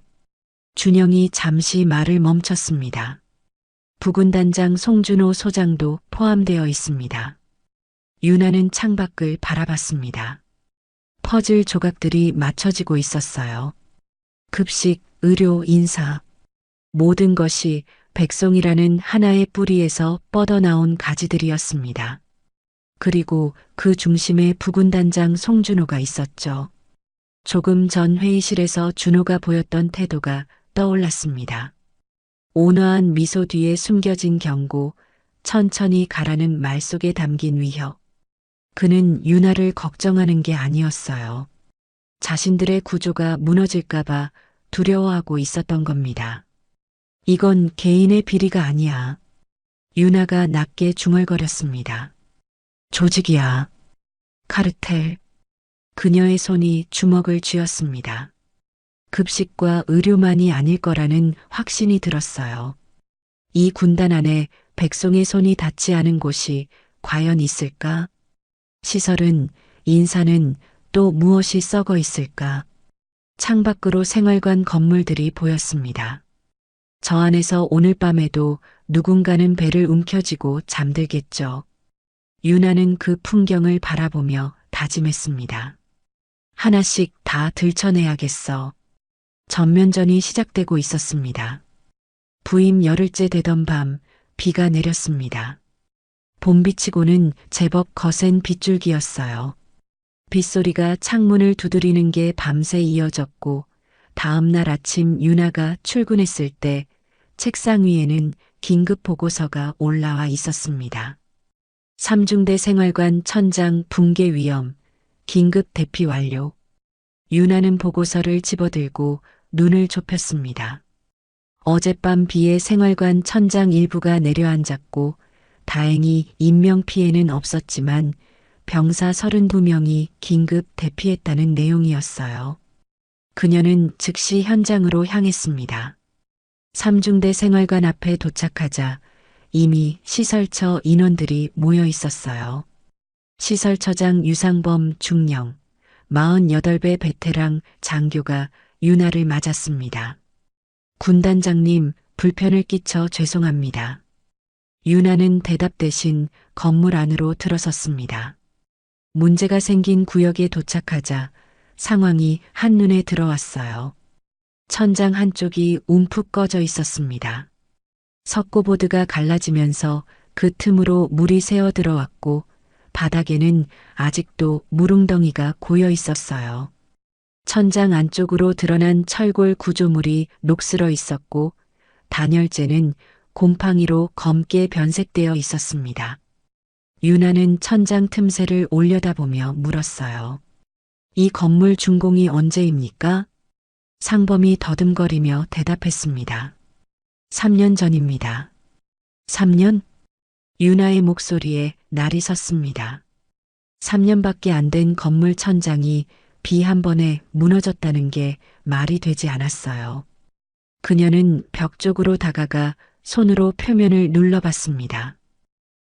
준영이 잠시 말을 멈췄습니다. 부군단장 송준호 소장도 포함되어 있습니다. 윤아는 창밖을 바라봤습니다. 퍼즐 조각들이 맞춰지고 있었어요. 급식, 의료, 인사. 모든 것이 백송이라는 하나의 뿌리에서 뻗어나온 가지들이었습니다. 그리고 그 중심에 부군단장 송준호가 있었죠. 조금 전 회의실에서 준호가 보였던 태도가 떠올랐습니다. 온화한 미소 뒤에 숨겨진 경고, 천천히 가라는 말 속에 담긴 위협. 그는 윤아를 걱정하는 게 아니었어요. 자신들의 구조가 무너질까봐 두려워하고 있었던 겁니다. 이건 개인의 비리가 아니야. 윤아가 낮게 중얼거렸습니다. 조직이야. 카르텔. 그녀의 손이 주먹을 쥐었습니다. 급식과 의료만이 아닐 거라는 확신이 들었어요. 이 군단 안에 백송의 손이 닿지 않은 곳이 과연 있을까? 시설은, 인사는 또 무엇이 썩어 있을까? 창밖으로 생활관 건물들이 보였습니다. 저 안에서 오늘 밤에도 누군가는 배를 움켜쥐고 잠들겠죠. 윤아는 그 풍경을 바라보며 다짐했습니다. 하나씩 다 들춰내야겠어. 전면전이 시작되고 있었습니다. 부임 열흘째 되던 밤 비가 내렸습니다. 봄비치고는 제법 거센 빗줄기였어요. 빗소리가 창문을 두드리는 게 밤새 이어졌고 다음 날 아침 윤아가 출근했을 때 책상 위에는 긴급 보고서가 올라와 있었습니다. 삼중대 생활관 천장 붕괴 위험, 긴급 대피 완료. 윤아는 보고서를 집어들고 눈을 좁혔습니다. 어젯밤 비에 생활관 천장 일부가 내려앉았고 다행히 인명피해는 없었지만 병사 32명이 긴급 대피했다는 내용이었어요. 그녀는 즉시 현장으로 향했습니다. 삼중대 생활관 앞에 도착하자 이미 시설처 인원들이 모여 있었어요. 시설처장 유상범 중령, 48배 베테랑 장교가 유나를 맞았습니다. 군단장님, 불편을 끼쳐 죄송합니다. 유나는 대답 대신 건물 안으로 들어섰습니다. 문제가 생긴 구역에 도착하자 상황이 한눈에 들어왔어요. 천장 한쪽이 움푹 꺼져 있었습니다. 석고보드가 갈라지면서 그 틈으로 물이 새어 들어왔고 바닥에는 아직도 물웅덩이가 고여 있었어요. 천장 안쪽으로 드러난 철골 구조물이 녹슬어 있었고 단열재는 곰팡이로 검게 변색되어 있었습니다. 유나는 천장 틈새를 올려다보며 물었어요. 이 건물 준공이 언제입니까? 상범이 더듬거리며 대답했습니다. 3년 전입니다. 3년? 유나의 목소리에 날이 섰습니다. 3년밖에 안 된 건물 천장이 비 한 번에 무너졌다는 게 말이 되지 않았어요. 그녀는 벽 쪽으로 다가가 손으로 표면을 눌러봤습니다.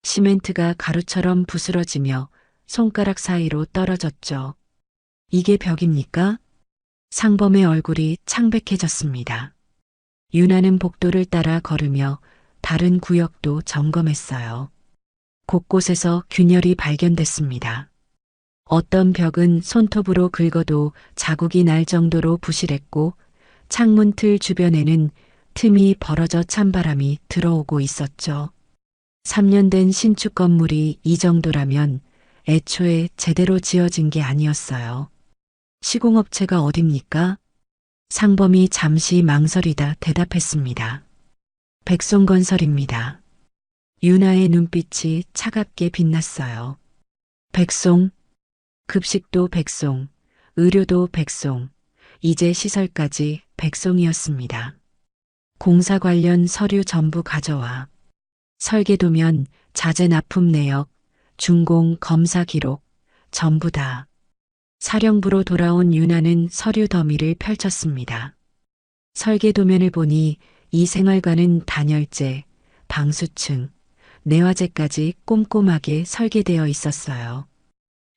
시멘트가 가루처럼 부스러지며 손가락 사이로 떨어졌죠. 이게 벽입니까? 상범의 얼굴이 창백해졌습니다. 유나는 복도를 따라 걸으며 다른 구역도 점검했어요. 곳곳에서 균열이 발견됐습니다. 어떤 벽은 손톱으로 긁어도 자국이 날 정도로 부실했고 창문 틀 주변에는 틈이 벌어져 찬바람이 들어오고 있었죠. 3년 된 신축 건물이 이 정도라면 애초에 제대로 지어진 게 아니었어요. 시공업체가 어딥니까? 상범이 잠시 망설이다 대답했습니다. 백송건설입니다. 유나의 눈빛이 차갑게 빛났어요. 백송, 급식도 백송, 의료도 백송, 이제 시설까지 백송이었습니다. 공사 관련 서류 전부 가져와. 설계도면, 자재 납품 내역, 준공 검사 기록, 전부 다. 사령부로 돌아온 유나는 서류 더미를 펼쳤습니다. 설계도면을 보니 이 생활관은 단열재, 방수층, 내화재까지 꼼꼼하게 설계되어 있었어요.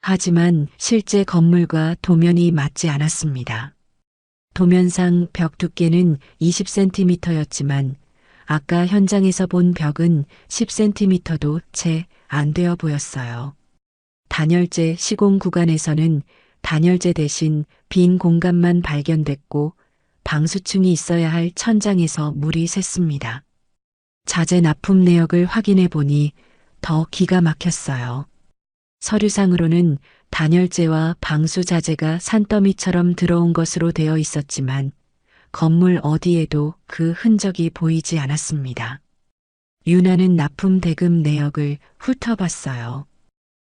하지만 실제 건물과 도면이 맞지 않았습니다. 도면상 벽 두께는 20cm였지만 아까 현장에서 본 벽은 10cm도 채 안 되어 보였어요. 단열재 시공 구간에서는 단열재 대신 빈 공간만 발견됐고 방수층이 있어야 할 천장에서 물이 샜습니다. 자재 납품 내역을 확인해 보니 더 기가 막혔어요. 서류상으로는 단열재와 방수 자재가 산더미처럼 들어온 것으로 되어 있었지만 건물 어디에도 그 흔적이 보이지 않았습니다. 유나는 납품 대금 내역을 훑어봤어요.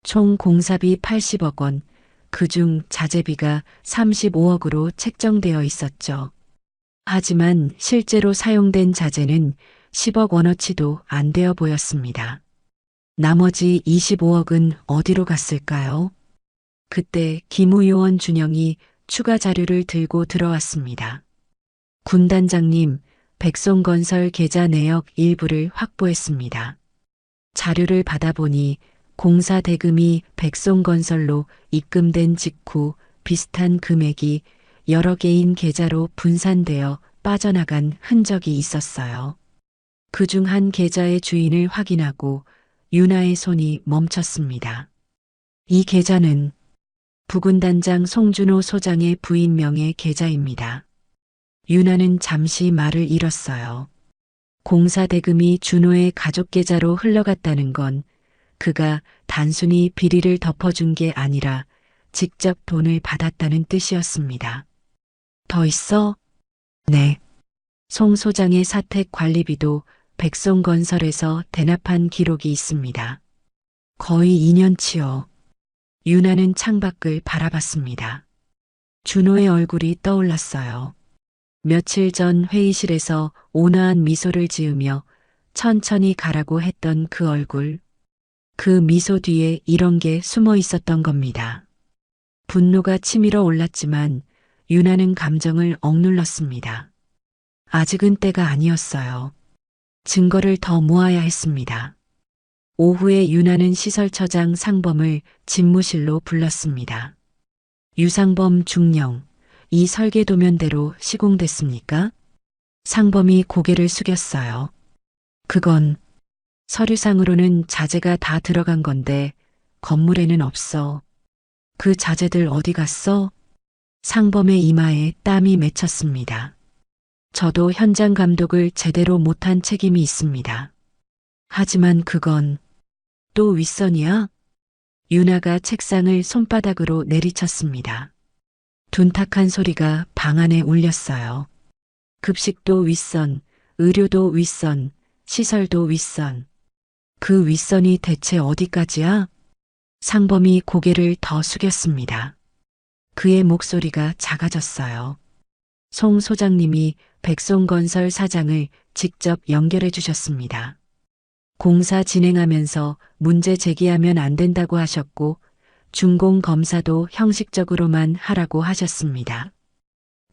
총 공사비 80억 원, 그중 자재비가 35억으로 책정되어 있었죠. 하지만 실제로 사용된 자재는 10억 원어치도 안 되어 보였습니다. 나머지 25억은 어디로 갔을까요? 그때 기무요원 준영이 추가 자료를 들고 들어왔습니다. 군단장님, 백송건설 계좌 내역 일부를 확보했습니다. 자료를 받아보니 공사 대금이 백송건설로 입금된 직후 비슷한 금액이 여러 개인 계좌로 분산되어 빠져나간 흔적이 있었어요. 그중 한 계좌의 주인을 확인하고 유나의 손이 멈췄습니다. 이 계좌는 부군단장 송준호 소장의 부인 명의 계좌입니다. 유나는 잠시 말을 잃었어요. 공사 대금이 준호의 가족 계좌로 흘러갔다는 건 그가 단순히 비리를 덮어준 게 아니라 직접 돈을 받았다는 뜻이었습니다. 더 있어? 네. 송 소장의 사택 관리비도 백송건설에서 대납한 기록이 있습니다. 거의 2년치요. 유나는 창밖을 바라봤습니다. 준호의 얼굴이 떠올랐어요. 며칠 전 회의실에서 온화한 미소를 지으며 천천히 가라고 했던 그 얼굴. 그 미소 뒤에 이런 게 숨어 있었던 겁니다. 분노가 치밀어 올랐지만 유나는 감정을 억눌렀습니다. 아직은 때가 아니었어요. 증거를 더 모아야 했습니다. 오후에 유나는 시설처장 상범을 집무실로 불렀습니다. 유상범 중령, 이 설계도면대로 시공됐습니까? 상범이 고개를 숙였어요. 그건 서류상으로는 자재가 다 들어간 건데 건물에는 없어. 그 자재들 어디 갔어? 상범의 이마에 땀이 맺혔습니다. 저도 현장 감독을 제대로 못한 책임이 있습니다. 하지만 그건 또 윗선이야? 유나가 책상을 손바닥으로 내리쳤습니다. 둔탁한 소리가 방 안에 울렸어요. 급식도 윗선, 의료도 윗선, 시설도 윗선. 그 윗선이 대체 어디까지야? 상범이 고개를 더 숙였습니다. 그의 목소리가 작아졌어요. 송 소장님이 백송건설 사장을 직접 연결해 주셨습니다. 공사 진행하면서 문제 제기하면 안 된다고 하셨고 준공 검사도 형식적으로만 하라고 하셨습니다.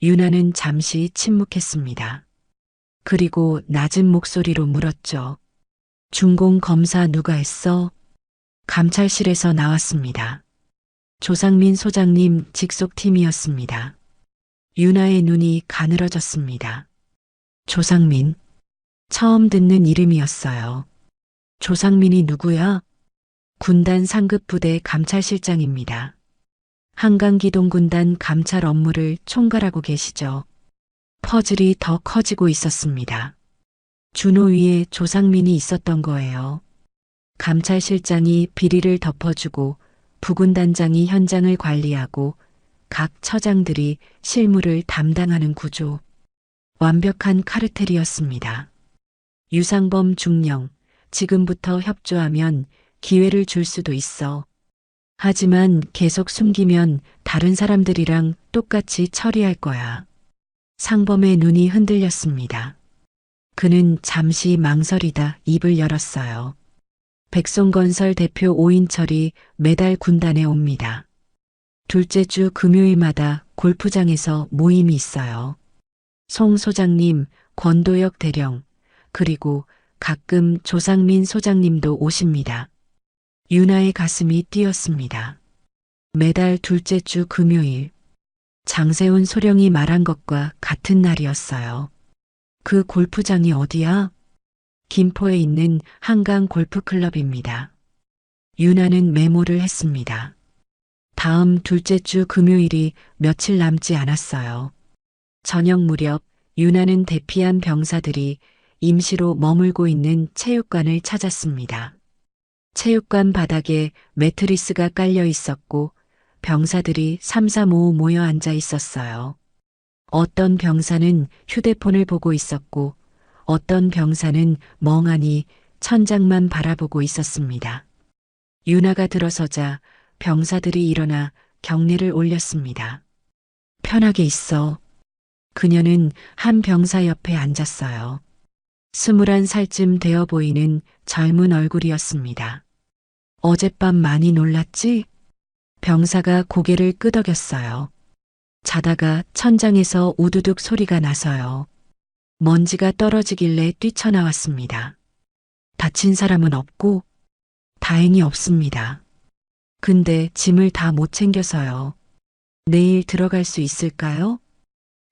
유나는 잠시 침묵했습니다. 그리고 낮은 목소리로 물었죠. 준공 검사 누가 했어? 감찰실에서 나왔습니다. 조상민 소장님 직속팀이었습니다. 유나의 눈이 가늘어졌습니다. 조상민. 처음 듣는 이름이었어요. 조상민이 누구야? 군단 상급부대 감찰실장입니다. 한강기동군단 감찰 업무를 총괄하고 계시죠. 퍼즐이 더 커지고 있었습니다. 준호 위에 조상민이 있었던 거예요. 감찰실장이 비리를 덮어주고 부군단장이 현장을 관리하고 각 처장들이 실무를 담당하는 구조. 완벽한 카르텔이었습니다. 유상범 중령, 지금부터 협조하면 기회를 줄 수도 있어. 하지만 계속 숨기면 다른 사람들이랑 똑같이 처리할 거야. 상범의 눈이 흔들렸습니다. 그는 잠시 망설이다 입을 열었어요. 백송건설 대표 오인철이 매달 군단에 옵니다. 둘째 주 금요일마다 골프장에서 모임이 있어요. 송 소장님, 권도혁 대령, 그리고 가끔 조상민 소장님도 오십니다. 유나의 가슴이 뛰었습니다. 매달 둘째 주 금요일. 장세훈 소령이 말한 것과 같은 날이었어요. 그 골프장이 어디야? 김포에 있는 한강 골프클럽입니다. 유나는 메모를 했습니다. 다음 둘째 주 금요일이 며칠 남지 않았어요. 저녁 무렵 유나는 대피한 병사들이 임시로 머물고 있는 체육관을 찾았습니다. 체육관 바닥에 매트리스가 깔려 있었고 병사들이 3, 4, 5 모여 앉아 있었어요. 어떤 병사는 휴대폰을 보고 있었고 어떤 병사는 멍하니 천장만 바라보고 있었습니다. 유나가 들어서자 병사들이 일어나 경례를 올렸습니다. 편하게 있어. 그녀는 한 병사 옆에 앉았어요. 21살쯤 되어 보이는 젊은 얼굴이었습니다. 어젯밤 많이 놀랐지? 병사가 고개를 끄덕였어요. 자다가 천장에서 우두둑 소리가 나서요. 먼지가 떨어지길래 뛰쳐나왔습니다. 다친 사람은 없고? 다행히 없습니다. 근데 짐을 다 못 챙겨서요. 내일 들어갈 수 있을까요?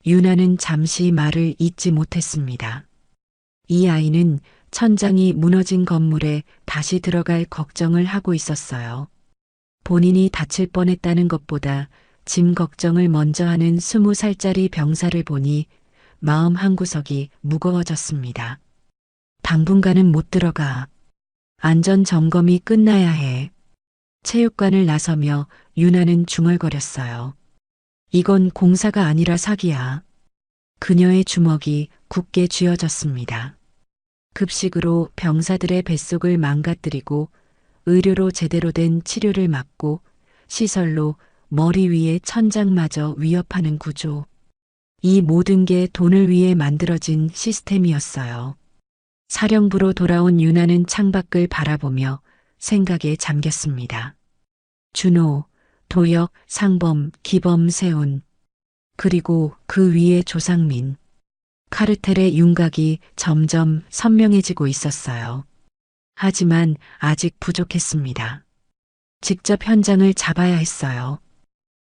유나는 잠시 말을 잇지 못했습니다. 이 아이는 천장이 무너진 건물에 다시 들어갈 걱정을 하고 있었어요. 본인이 다칠 뻔했다는 것보다 짐 걱정을 먼저 하는 20살짜리 병사를 보니 마음 한구석이 무거워졌습니다. 당분간은 못 들어가. 안전 점검이 끝나야 해. 체육관을 나서며 유나는 중얼거렸어요. 이건 공사가 아니라 사기야. 그녀의 주먹이 굳게 쥐어졌습니다. 급식으로 병사들의 뱃속을 망가뜨리고 의료로 제대로 된 치료를 막고 시설로 머리 위에 천장마저 위협하는 구조. 이 모든 게 돈을 위해 만들어진 시스템이었어요. 사령부로 돌아온 유나는 창밖을 바라보며 생각에 잠겼습니다. 준호, 도혁, 상범, 기범, 세훈. 그리고 그 위에 조상민, 카르텔의 윤곽이 점점 선명해지고 있었어요. 하지만 아직 부족했습니다. 직접 현장을 잡아야 했어요.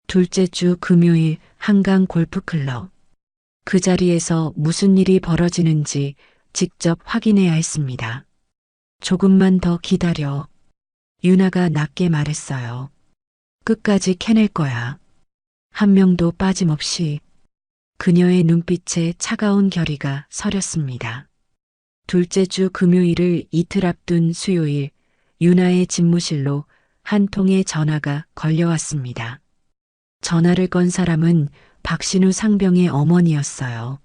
둘째 주 금요일 한강 골프클럽. 그 자리에서 무슨 일이 벌어지는지 직접 확인해야 했습니다. 조금만 더 기다려. 유나가 낮게 말했어요. 끝까지 캐낼 거야. 한 명도 빠짐없이. 그녀의 눈빛에 차가운 결의가 서렸습니다. 둘째 주 금요일을 이틀 앞둔 수요일, 유나의 집무실로 한 통의 전화가 걸려왔습니다. 전화를 건 사람은 박신우 상병의 어머니였어요.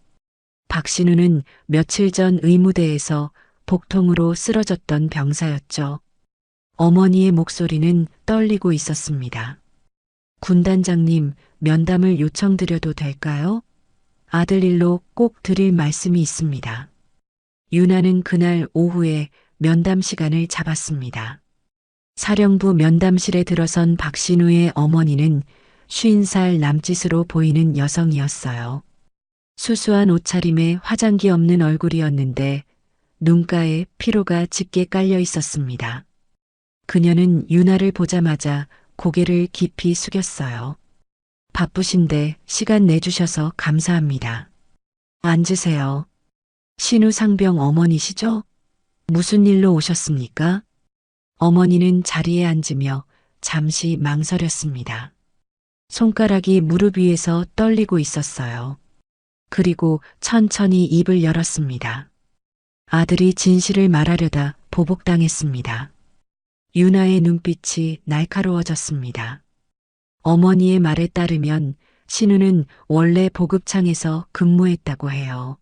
박신우는 며칠 전 의무대에서 복통으로 쓰러졌던 병사였죠. 어머니의 목소리는 떨리고 있었습니다. 군단장님, 면담을 요청드려도 될까요? 아들 일로 꼭 드릴 말씀이 있습니다. 유나는 그날 오후에 면담 시간을 잡았습니다. 사령부 면담실에 들어선 박신우의 어머니는 50살 남짓으로 보이는 여성이었어요. 수수한 옷차림에 화장기 없는 얼굴이었는데 눈가에 피로가 짙게 깔려 있었습니다. 그녀는 유나를 보자마자 고개를 깊이 숙였어요. 바쁘신데 시간 내주셔서 감사합니다. 앉으세요. 신우 상병 어머니시죠? 무슨 일로 오셨습니까? 어머니는 자리에 앉으며 잠시 망설였습니다. 손가락이 무릎 위에서 떨리고 있었어요. 그리고 천천히 입을 열었습니다. 아들이 진실을 말하려다 보복당했습니다. 유나의 눈빛이 날카로워졌습니다. 어머니의 말에 따르면 신우는 원래 보급창에서 근무했다고 해요.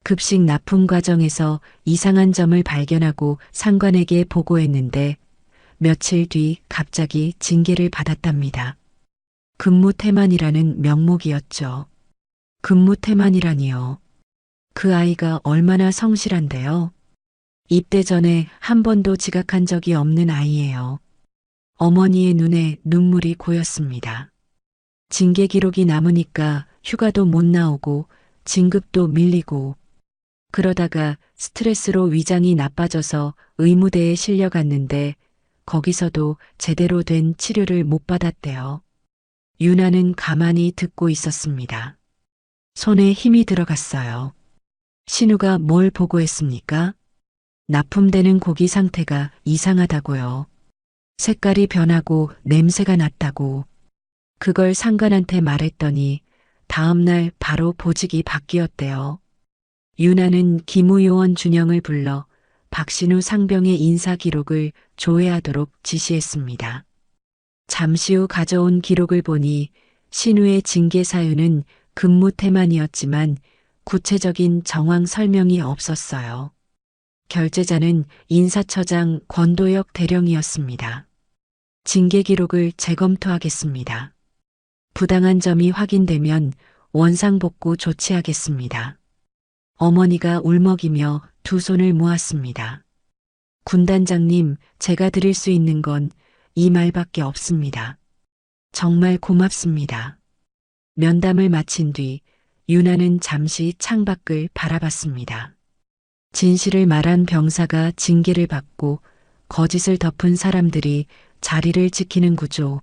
급식 납품 과정에서 이상한 점을 발견하고 상관에게 보고했는데 며칠 뒤 갑자기 징계를 받았답니다. 근무태만이라는 명목이었죠. 근무태만이라니요. 그 아이가 얼마나 성실한데요. 입대 전에 한 번도 지각한 적이 없는 아이예요. 어머니의 눈에 눈물이 고였습니다. 징계 기록이 남으니까 휴가도 못 나오고 진급도 밀리고 그러다가 스트레스로 위장이 나빠져서 의무대에 실려갔는데 거기서도 제대로 된 치료를 못 받았대요. 유나는 가만히 듣고 있었습니다. 손에 힘이 들어갔어요. 신우가 뭘 보고했습니까? 납품되는 고기 상태가 이상하다고요. 색깔이 변하고 냄새가 났다고. 그걸 상관한테 말했더니 다음날 바로 보직이 바뀌었대요. 유나는 기무요원 준영을 불러 박신우 상병의 인사 기록을 조회하도록 지시했습니다. 잠시 후 가져온 기록을 보니 신우의 징계 사유는 근무 태만이었지만 구체적인 정황 설명이 없었어요. 결제자는 인사처장 권도혁 대령이었습니다. 징계 기록을 재검토하겠습니다. 부당한 점이 확인되면 원상복구 조치하겠습니다. 어머니가 울먹이며 두 손을 모았습니다. 군단장님, 제가 드릴 수 있는 건 이 말밖에 없습니다. 정말 고맙습니다. 면담을 마친 뒤 유나는 잠시 창밖을 바라봤습니다. 진실을 말한 병사가 징계를 받고 거짓을 덮은 사람들이 자리를 지키는 구조.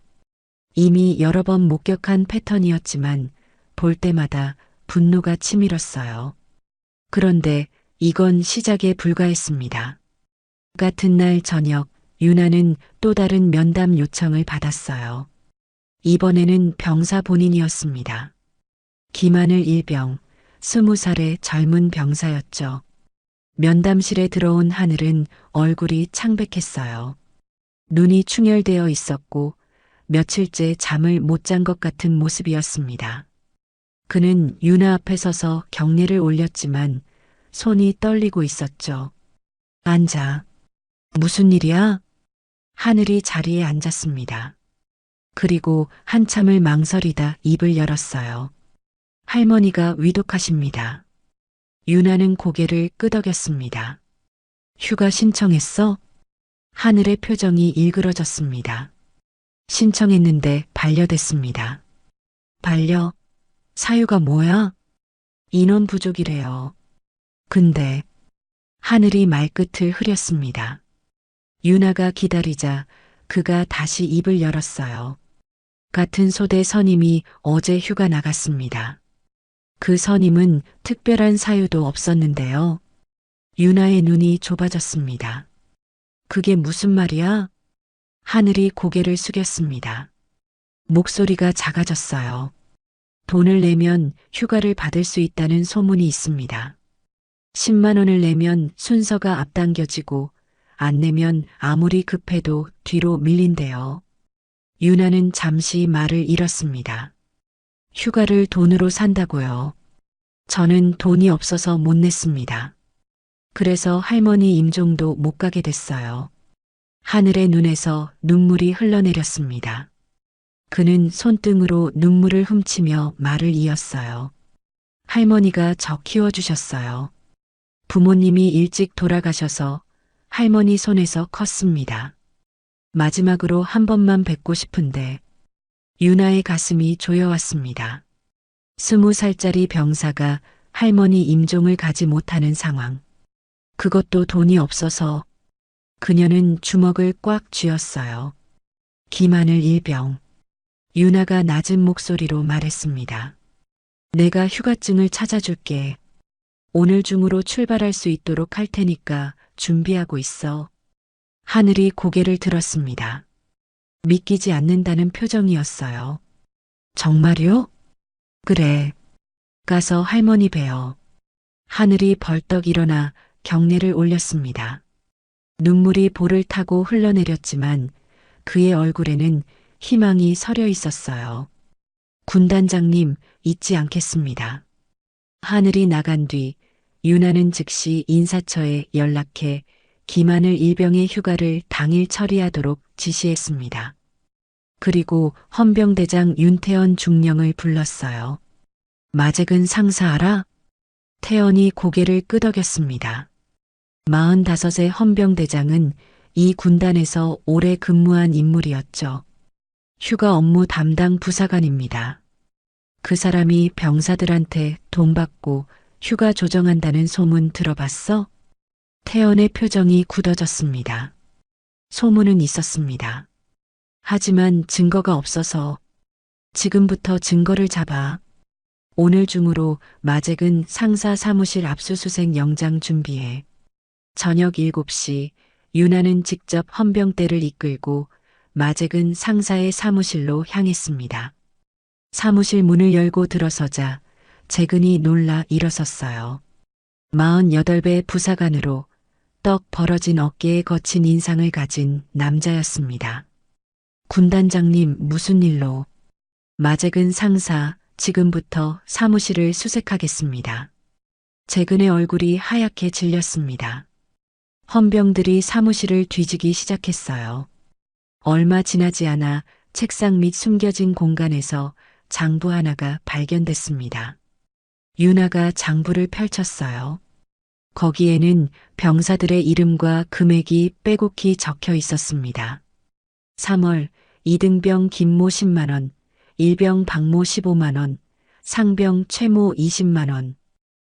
이미 여러 번 목격한 패턴이었지만 볼 때마다 분노가 치밀었어요. 그런데 이건 시작에 불과했습니다. 같은 날 저녁 유나는 또 다른 면담 요청을 받았어요. 이번에는 병사 본인이었습니다. 김하늘 일병, 20살의 젊은 병사였죠. 면담실에 들어온 하늘은 얼굴이 창백했어요. 눈이 충혈되어 있었고 며칠째 잠을 못 잔 것 같은 모습이었습니다. 그는 유나 앞에 서서 경례를 올렸지만 손이 떨리고 있었죠. 앉아. 무슨 일이야? 하늘이 자리에 앉았습니다. 그리고 한참을 망설이다 입을 열었어요. 할머니가 위독하십니다. 유나는 고개를 끄덕였습니다. 휴가 신청했어? 하늘의 표정이 일그러졌습니다. 신청했는데 반려됐습니다. 반려? 사유가 뭐야? 인원 부족이래요. 근데 하늘이 말끝을 흐렸습니다. 유나가 기다리자 그가 다시 입을 열었어요. 같은 소대 선임이 어제 휴가 나갔습니다. 그 선임은 특별한 사유도 없었는데요. 유나의 눈이 좁아졌습니다. 그게 무슨 말이야? 하늘이 고개를 숙였습니다. 목소리가 작아졌어요. 돈을 내면 휴가를 받을 수 있다는 소문이 있습니다. 10만 원을 내면 순서가 앞당겨지고 안 내면 아무리 급해도 뒤로 밀린대요. 유나는 잠시 말을 잃었습니다. 휴가를 돈으로 산다고요. 저는 돈이 없어서 못 냈습니다. 그래서 할머니 임종도 못 가게 됐어요. 하늘의 눈에서 눈물이 흘러내렸습니다. 그는 손등으로 눈물을 훔치며 말을 이었어요. 할머니가 저 키워주셨어요. 부모님이 일찍 돌아가셔서 할머니 손에서 컸습니다. 마지막으로 한 번만 뵙고 싶은데 유나의 가슴이 조여왔습니다. 20살짜리 병사가 할머니 임종을 가지 못하는 상황. 그것도 돈이 없어서 그녀는 주먹을 꽉 쥐었어요. 기만을 일병. 유나가 낮은 목소리로 말했습니다. 내가 휴가증을 찾아줄게. 오늘 중으로 출발할 수 있도록 할 테니까 준비하고 있어. 하늘이 고개를 들었습니다. 믿기지 않는다는 표정이었어요. 정말요? 그래. 가서 할머니 뵈어. 하늘이 벌떡 일어나 경례를 올렸습니다. 눈물이 볼을 타고 흘러내렸지만 그의 얼굴에는 희망이 서려 있었어요. 군단장님, 잊지 않겠습니다. 하늘이 나간 뒤 유나는 즉시 인사처에 연락해 김하늘 일병의 휴가를 당일 처리하도록 지시했습니다. 그리고 헌병대장 윤태원 중령을 불렀어요. 마잭은 상사 알아? 태원이 고개를 끄덕였습니다. 45의 헌병대장은 이 군단에서 오래 근무한 인물이었죠. 휴가 업무 담당 부사관입니다. 그 사람이 병사들한테 돈 받고 휴가 조정한다는 소문 들어봤어? 태연의 표정이 굳어졌습니다. 소문은 있었습니다. 하지만 증거가 없어서 지금부터 증거를 잡아. 오늘 중으로 마잭은 상사 사무실 압수수색 영장 준비해. 저녁 7시 유나는 직접 헌병대를 이끌고 마잭은 상사의 사무실로 향했습니다. 사무실 문을 열고 들어서자 재근이 놀라 일어섰어요. 48배 부사관으로 떡 벌어진 어깨에 거친 인상을 가진 남자였습니다. 군단장님 무슨 일로? 마잭은 상사 지금부터 사무실을 수색하겠습니다. 재근의 얼굴이 하얗게 질렸습니다. 헌병들이 사무실을 뒤지기 시작했어요. 얼마 지나지 않아 책상 밑 숨겨진 공간에서 장부 하나가 발견됐습니다. 유나가 장부를 펼쳤어요. 거기에는 병사들의 이름과 금액이 빼곡히 적혀 있었습니다. 3월 이등병 김모 10만 원, 일병 박모 15만 원, 상병 최모 20만 원.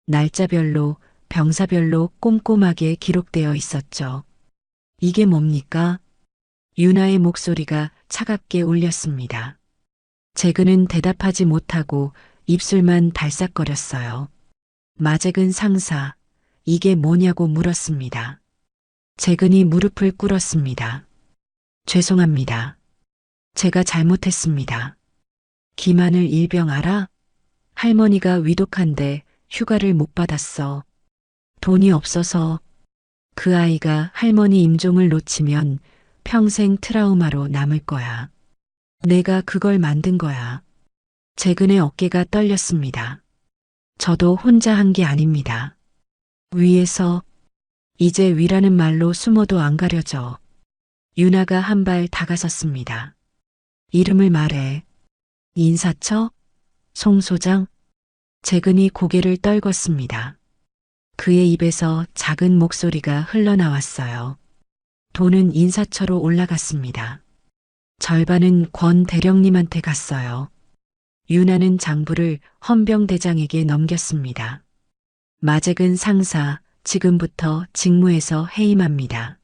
날짜별로 병사별로 꼼꼼하게 기록되어 있었죠. 이게 뭡니까? 유나의 목소리가 차갑게 울렸습니다. 재근은 대답하지 못하고 입술만 달싹거렸어요. 마잭은 상사, 이게 뭐냐고 물었습니다. 재근이 무릎을 꿇었습니다. 죄송합니다. 제가 잘못했습니다. 김하늘 일병 알아? 할머니가 위독한데 휴가를 못 받았어. 돈이 없어서 그 아이가 할머니 임종을 놓치면 평생 트라우마로 남을 거야. 내가 그걸 만든 거야. 재근의 어깨가 떨렸습니다. 저도 혼자 한 게 아닙니다. 위에서 이제 위라는 말로 숨어도 안 가려져. 유나가 한 발 다가섰습니다. 이름을 말해. 인사처? 송 소장? 재근이 고개를 떨궜습니다. 그의 입에서 작은 목소리가 흘러나왔어요. 돈은 인사처로 올라갔습니다. 절반은 권 대령님한테 갔어요. 윤하는 장부를 헌병대장에게 넘겼습니다. 마잭은 상사, 지금부터 직무에서 해임합니다.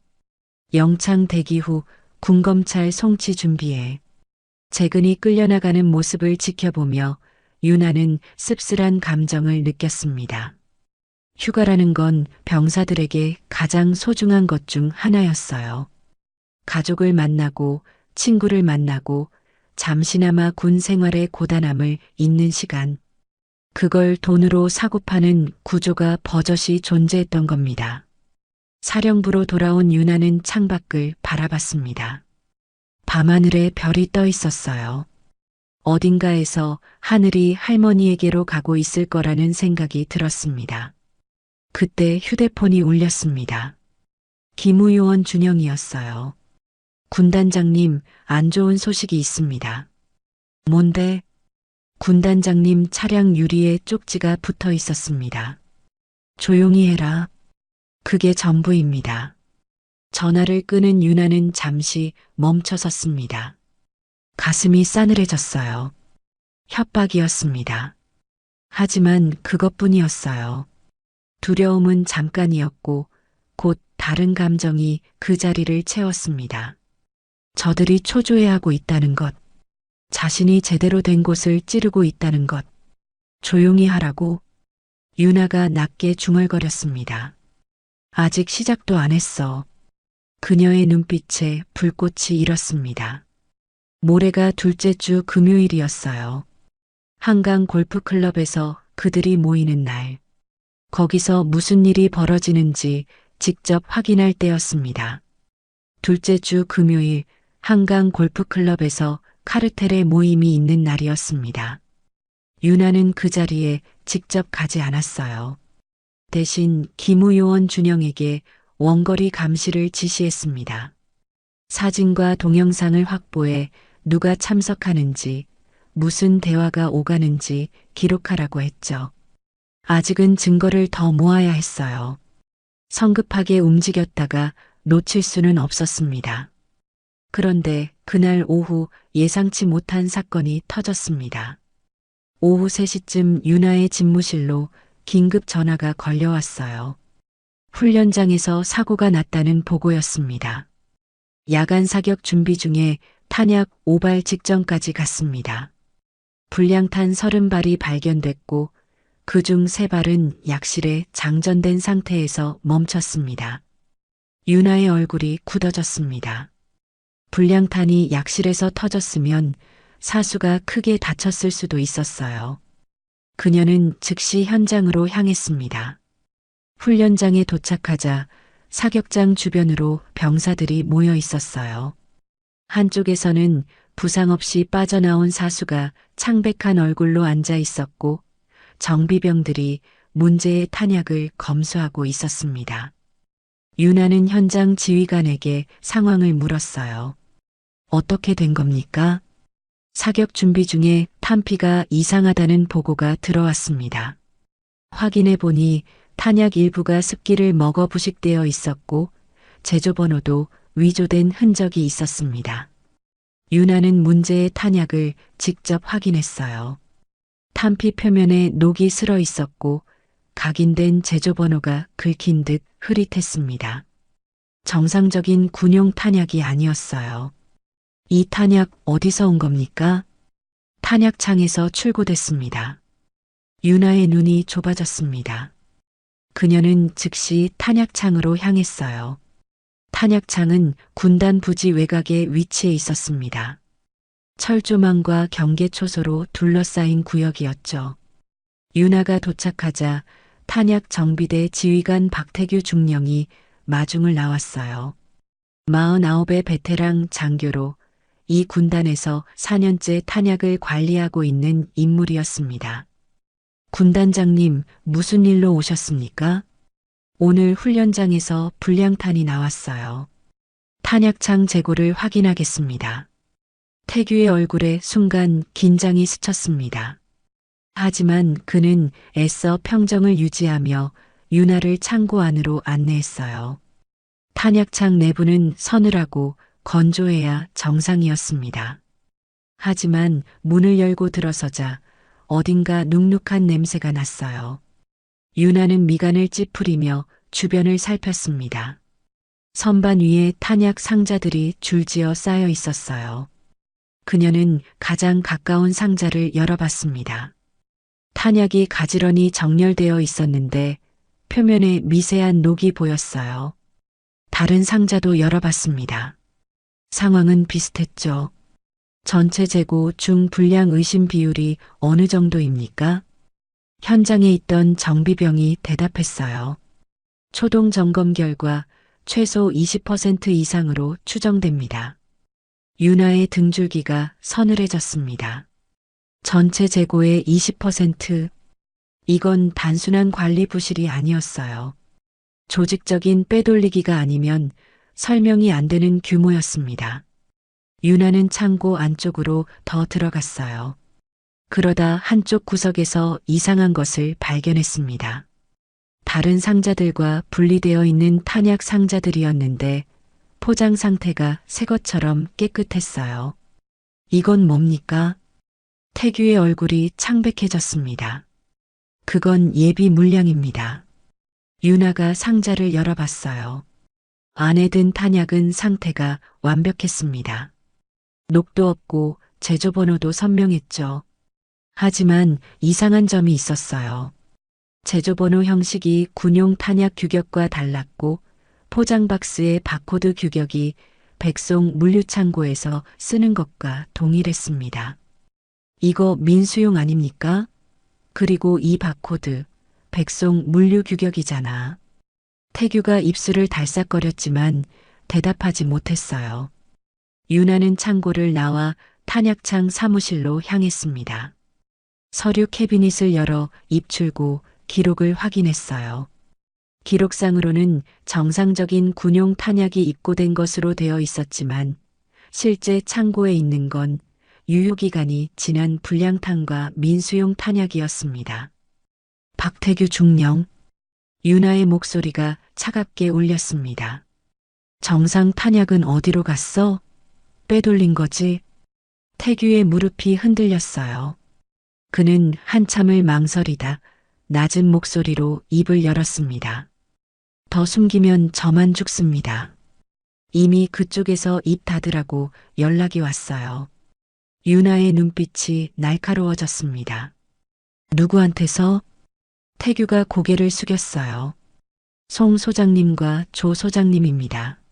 영창 대기 후 군검찰 송치 준비해. 재근이 끌려나가는 모습을 지켜보며 윤하는 씁쓸한 감정을 느꼈습니다. 휴가라는 건 병사들에게 가장 소중한 것 중 하나였어요. 가족을 만나고 친구를 만나고 잠시나마 군 생활의 고단함을 잊는 시간. 그걸 돈으로 사고 파는 구조가 버젓이 존재했던 겁니다. 사령부로 돌아온 윤하는 창밖을 바라봤습니다. 밤하늘에 별이 떠 있었어요. 어딘가에서 하늘이 할머니에게로 가고 있을 거라는 생각이 들었습니다. 그때 휴대폰이 울렸습니다. 기무요원 준영이었어요. 군단장님, 안 좋은 소식이 있습니다. 뭔데? 군단장님 차량 유리에 쪽지가 붙어 있었습니다. 조용히 해라. 그게 전부입니다. 전화를 끄는 윤하는 잠시 멈춰섰습니다. 가슴이 싸늘해졌어요. 협박이었습니다. 하지만 그것뿐이었어요. 두려움은 잠깐이었고 곧 다른 감정이 그 자리를 채웠습니다. 저들이 초조해하고 있다는 것, 자신이 제대로 된 곳을 찌르고 있다는 것, 조용히 하라고. 윤하가 낮게 중얼거렸습니다. 아직 시작도 안 했어. 그녀의 눈빛에 불꽃이 일었습니다. 모레가 둘째 주 금요일이었어요. 한강 골프클럽에서 그들이 모이는 날. 거기서 무슨 일이 벌어지는지 직접 확인할 때였습니다. 둘째 주 금요일 한강 골프클럽에서 카르텔의 모임이 있는 날이었습니다. 윤하는 그 자리에 직접 가지 않았어요. 대신 기무요원 준영에게 원거리 감시를 지시했습니다. 사진과 동영상을 확보해 누가 참석하는지, 무슨 대화가 오가는지 기록하라고 했죠. 아직은 증거를 더 모아야 했어요. 성급하게 움직였다가 놓칠 수는 없었습니다. 그런데 그날 오후 예상치 못한 사건이 터졌습니다. 오후 3시쯤 윤하의 집무실로 긴급 전화가 걸려왔어요. 훈련장에서 사고가 났다는 보고였습니다. 야간 사격 준비 중에 탄약 오발 직전까지 갔습니다. 불량탄 30발이 발견됐고 그중 3발은 약실에 장전된 상태에서 멈췄습니다. 윤하의 얼굴이 굳어졌습니다. 불량탄이 약실에서 터졌으면 사수가 크게 다쳤을 수도 있었어요. 그녀는 즉시 현장으로 향했습니다. 훈련장에 도착하자 사격장 주변으로 병사들이 모여 있었어요. 한쪽에서는 부상 없이 빠져나온 사수가 창백한 얼굴로 앉아 있었고 정비병들이 문제의 탄약을 검수하고 있었습니다. 윤하는 현장 지휘관에게 상황을 물었어요. 어떻게 된 겁니까? 사격 준비 중에 탄피가 이상하다는 보고가 들어왔습니다. 확인해 보니 탄약 일부가 습기를 먹어 부식되어 있었고 제조번호도 위조된 흔적이 있었습니다. 윤하는 문제의 탄약을 직접 확인했어요. 탄피 표면에 녹이 슬어 있었고 각인된 제조번호가 긁힌 듯 흐릿했습니다. 정상적인 군용 탄약이 아니었어요. 이 탄약 어디서 온 겁니까? 탄약창에서 출고됐습니다. 윤하의 눈이 좁아졌습니다. 그녀는 즉시 탄약창으로 향했어요. 탄약창은 군단 부지 외곽에 위치해 있었습니다. 철조망과 경계초소로 둘러싸인 구역이었죠. 윤하가 도착하자 탄약 정비대 지휘관 박태규 중령이 마중을 나왔어요. 49의 베테랑 장교로 이 군단에서 4년째 탄약을 관리하고 있는 인물이었습니다. 군단장님, 무슨 일로 오셨습니까? 오늘 훈련장에서 불량탄이 나왔어요. 탄약창 재고를 확인하겠습니다. 태규의 얼굴에 순간 긴장이 스쳤습니다. 하지만 그는 애써 평정을 유지하며 윤하를 창고 안으로 안내했어요. 탄약창 내부는 서늘하고 건조해야 정상이었습니다. 하지만 문을 열고 들어서자 어딘가 눅눅한 냄새가 났어요. 유나는 미간을 찌푸리며 주변을 살폈습니다. 선반 위에 탄약 상자들이 줄지어 쌓여 있었어요. 그녀는 가장 가까운 상자를 열어봤습니다. 탄약이 가지런히 정렬되어 있었는데 표면에 미세한 녹이 보였어요. 다른 상자도 열어봤습니다. 상황은 비슷했죠. 전체 재고 중 불량 의심 비율이 어느 정도입니까? 현장에 있던 정비병이 대답했어요. 초동 점검 결과 최소 20% 이상으로 추정됩니다. 유나의 등줄기가 서늘해졌습니다. 전체 재고의 20%. 이건 단순한 관리 부실이 아니었어요. 조직적인 빼돌리기가 아니면 설명이 안 되는 규모였습니다. 유나는 창고 안쪽으로 더 들어갔어요. 그러다 한쪽 구석에서 이상한 것을 발견했습니다. 다른 상자들과 분리되어 있는 탄약 상자들이었는데 포장 상태가 새 것처럼 깨끗했어요. 이건 뭡니까? 태규의 얼굴이 창백해졌습니다. 그건 예비 물량입니다. 유나가 상자를 열어봤어요. 안에 든 탄약은 상태가 완벽했습니다. 녹도 없고 제조번호도 선명했죠. 하지만 이상한 점이 있었어요. 제조번호 형식이 군용 탄약 규격과 달랐고 포장 박스의 바코드 규격이 백송 물류창고에서 쓰는 것과 동일했습니다. 이거 민수용 아닙니까? 그리고 이 바코드, 백송 물류 규격이잖아. 태규가 입술을 달싹거렸지만 대답하지 못했어요. 유나는 창고를 나와 탄약창 사무실로 향했습니다. 서류 캐비닛을 열어 입출구 기록을 확인했어요. 기록상으로는 정상적인 군용 탄약이 입고된 것으로 되어 있었지만 실제 창고에 있는 건 유효기간이 지난 불량탄과 민수용 탄약이었습니다. 박태규 중령. 유나의 목소리가 차갑게 울렸습니다. 정상 탄약은 어디로 갔어? 빼돌린 거지? 태규의 무릎이 흔들렸어요. 그는 한참을 망설이다 낮은 목소리로 입을 열었습니다. 더 숨기면 저만 죽습니다. 이미 그쪽에서 입 닫으라고 연락이 왔어요. 유나의 눈빛이 날카로워졌습니다. 누구한테서? 태규가 고개를 숙였어요. 송 소장님과 조 소장님입니다.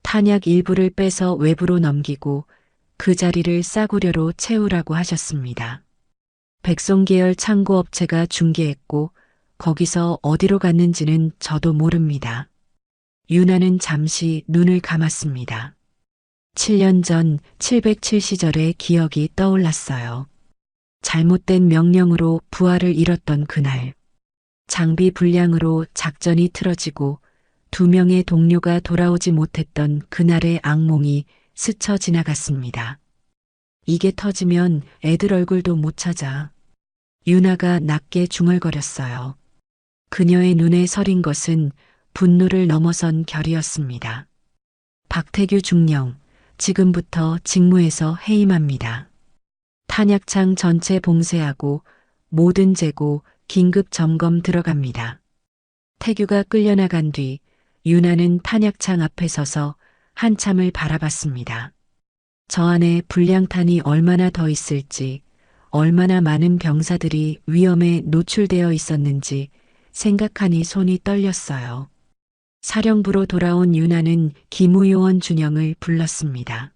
탄약 일부를 빼서 외부로 넘기고 그 자리를 싸구려로 채우라고 하셨습니다. 백송계열 창고업체가 중개했고 거기서 어디로 갔는지는 저도 모릅니다. 유나는 잠시 눈을 감았습니다. 7년 전 707시절의 기억이 떠올랐어요. 잘못된 명령으로 부하를 잃었던 그날. 장비 불량으로 작전이 틀어지고 2명의 동료가 돌아오지 못했던 그날의 악몽이 스쳐 지나갔습니다. 이게 터지면 애들 얼굴도 못 찾아. 유나가 낮게 중얼거렸어요. 그녀의 눈에 서린 것은 분노를 넘어선 결이었습니다. 박태규 중령, 지금부터 직무에서 해임합니다. 탄약창 전체 봉쇄하고 모든 재고 긴급 점검 들어갑니다. 태규가 끌려나간 뒤 유나는 탄약창 앞에 서서 한참을 바라봤습니다. 저 안에 불량탄이 얼마나 더 있을지, 얼마나 많은 병사들이 위험에 노출되어 있었는지 생각하니 손이 떨렸어요. 사령부로 돌아온 유나는 기무요원 준영을 불렀습니다.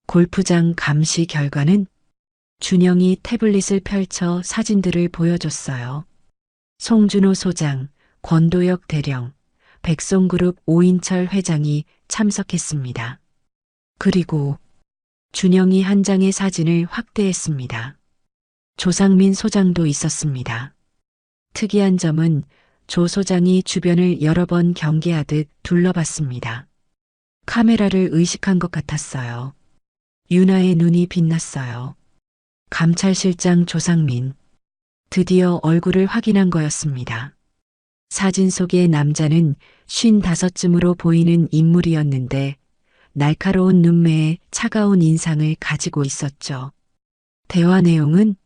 골프장 감시 결과는? 준영이 태블릿을 펼쳐 사진들을 보여줬어요. 송준호 소장, 권도혁 대령, 백송그룹 오인철 회장이 참석했습니다. 그리고 준영이 한 장의 사진을 확대했습니다. 조상민 소장도 있었습니다. 특이한 점은 조 소장이 주변을 여러 번 경계하듯 둘러봤습니다. 카메라를 의식한 것 같았어요. 유나의 눈이 빛났어요. 감찰실장 조상민. 드디어 얼굴을 확인한 거였습니다. 사진 속의 남자는 55쯤으로 보이는 인물이었는데 날카로운 눈매에 차가운 인상을 가지고 있었죠. 대화 내용은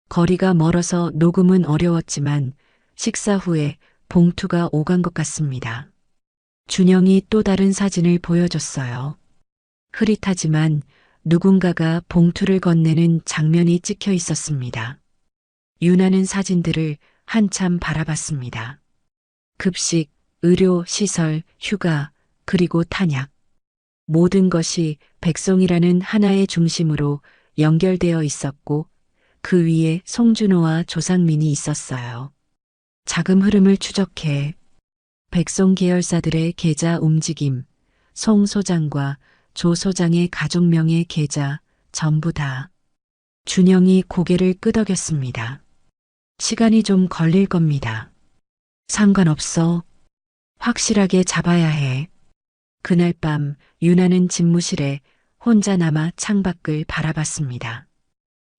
거리가 멀어서 녹음은 어려웠지만 식사 후에 봉투가 오간 것 같습니다. 준영이 또 다른 사진을 보여줬어요. 흐릿하지만 누군가가 봉투를 건네는 장면이 찍혀 있었습니다. 유나는 사진들을 한참 바라봤습니다. 급식, 의료, 시설, 휴가, 그리고 탄약. 모든 것이 백송이라는 하나의 중심으로 연결되어 있었고 그 위에 송준호와 조상민이 있었어요. 자금 흐름을 추적해 백송 계열사들의 계좌 움직임, 송 소장과 조 소장의 가족명의 계좌 전부 다. 준영이 고개를 끄덕였습니다. 시간이 좀 걸릴 겁니다. 상관없어. 확실하게 잡아야 해. 그날 밤 유나는 집무실에 혼자 남아 창밖을 바라봤습니다.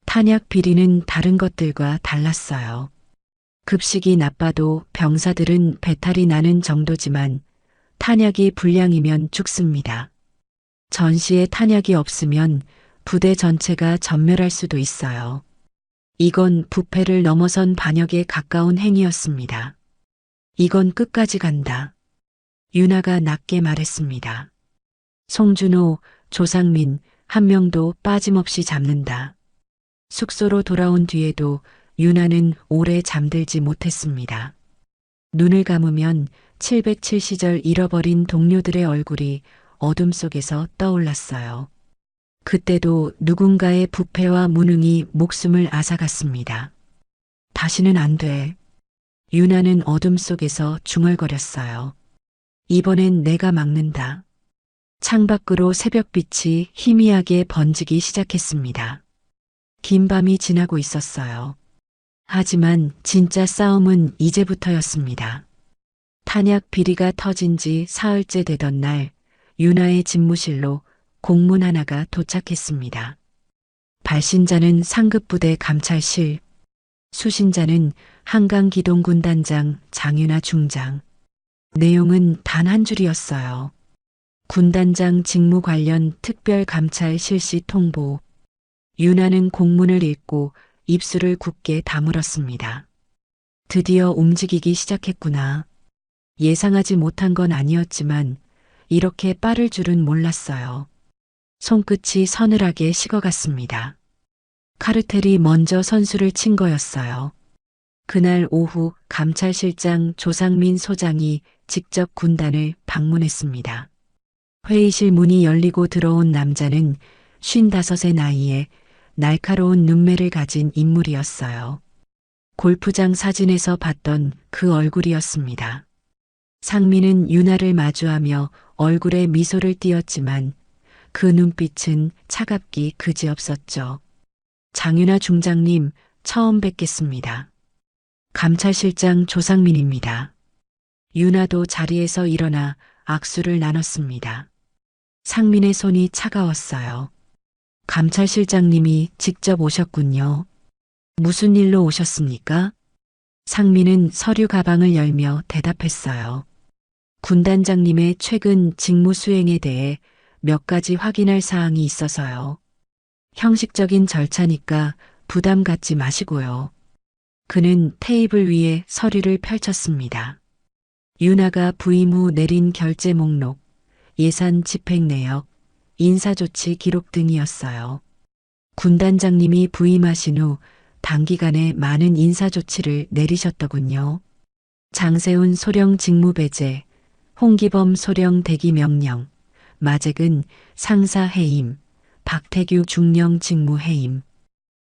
탄약 비리는 다른 것들과 달랐어요. 급식이 나빠도 병사들은 배탈이 나는 정도지만 탄약이 불량이면 죽습니다. 전시에 탄약이 없으면 부대 전체가 전멸할 수도 있어요. 이건 부패를 넘어선 반역에 가까운 행위였습니다. 이건 끝까지 간다. 유나가 낮게 말했습니다. 송준호, 조상민 한 명도 빠짐없이 잡는다. 숙소로 돌아온 뒤에도 유나는 오래 잠들지 못했습니다. 눈을 감으면 707시절 잃어버린 동료들의 얼굴이 어둠 속에서 떠올랐어요. 그때도 누군가의 부패와 무능이 목숨을 앗아갔습니다. 다시는 안 돼. 유나는 어둠 속에서 중얼거렸어요. 이번엔 내가 막는다. 창밖으로 새벽빛이 희미하게 번지기 시작했습니다. 긴 밤이 지나고 있었어요. 하지만 진짜 싸움은 이제부터였습니다. 탄약 비리가 터진 지 사흘째 되던 날 유나의 집무실로 공문 하나가 도착했습니다. 발신자는 상급부대 감찰실, 수신자는 한강기동군단장 장윤아 중장. 내용은 단 한 줄이었어요. 군단장 직무 관련 특별감찰 실시 통보. 유나는 공문을 읽고 입술을 굳게 다물었습니다. 드디어 움직이기 시작했구나. 예상하지 못한 건 아니었지만 이렇게 빠를 줄은 몰랐어요. 손끝이 서늘하게 식어갔습니다. 카르텔이 먼저 선수를 친 거였어요. 그날 오후 감찰실장 조상민 소장이 직접 군단을 방문했습니다. 회의실 문이 열리고 들어온 남자는 55의 나이에 날카로운 눈매를 가진 인물이었어요. 골프장 사진에서 봤던 그 얼굴이었습니다. 상민은 유나를 마주하며 얼굴에 미소를 띄었지만 그 눈빛은 차갑기 그지없었죠. 장윤아 중장님, 처음 뵙겠습니다. 감찰실장 조상민입니다. 유나도 자리에서 일어나 악수를 나눴습니다. 상민의 손이 차가웠어요. 감찰실장님이 직접 오셨군요. 무슨 일로 오셨습니까? 상민은 서류 가방을 열며 대답했어요. 군단장님의 최근 직무 수행에 대해 몇 가지 확인할 사항이 있어서요. 형식적인 절차니까 부담 갖지 마시고요. 그는 테이블 위에 서류를 펼쳤습니다. 유나가 부임 후 내린 결제 목록, 예산 집행 내역, 인사조치 기록 등이었어요. 군단장님이 부임하신 후 단기간에 많은 인사조치를 내리셨더군요. 장세훈 소령 직무 배제, 홍기범 소령 대기 명령, 마잭은 상사 해임, 박태규 중령 직무 해임.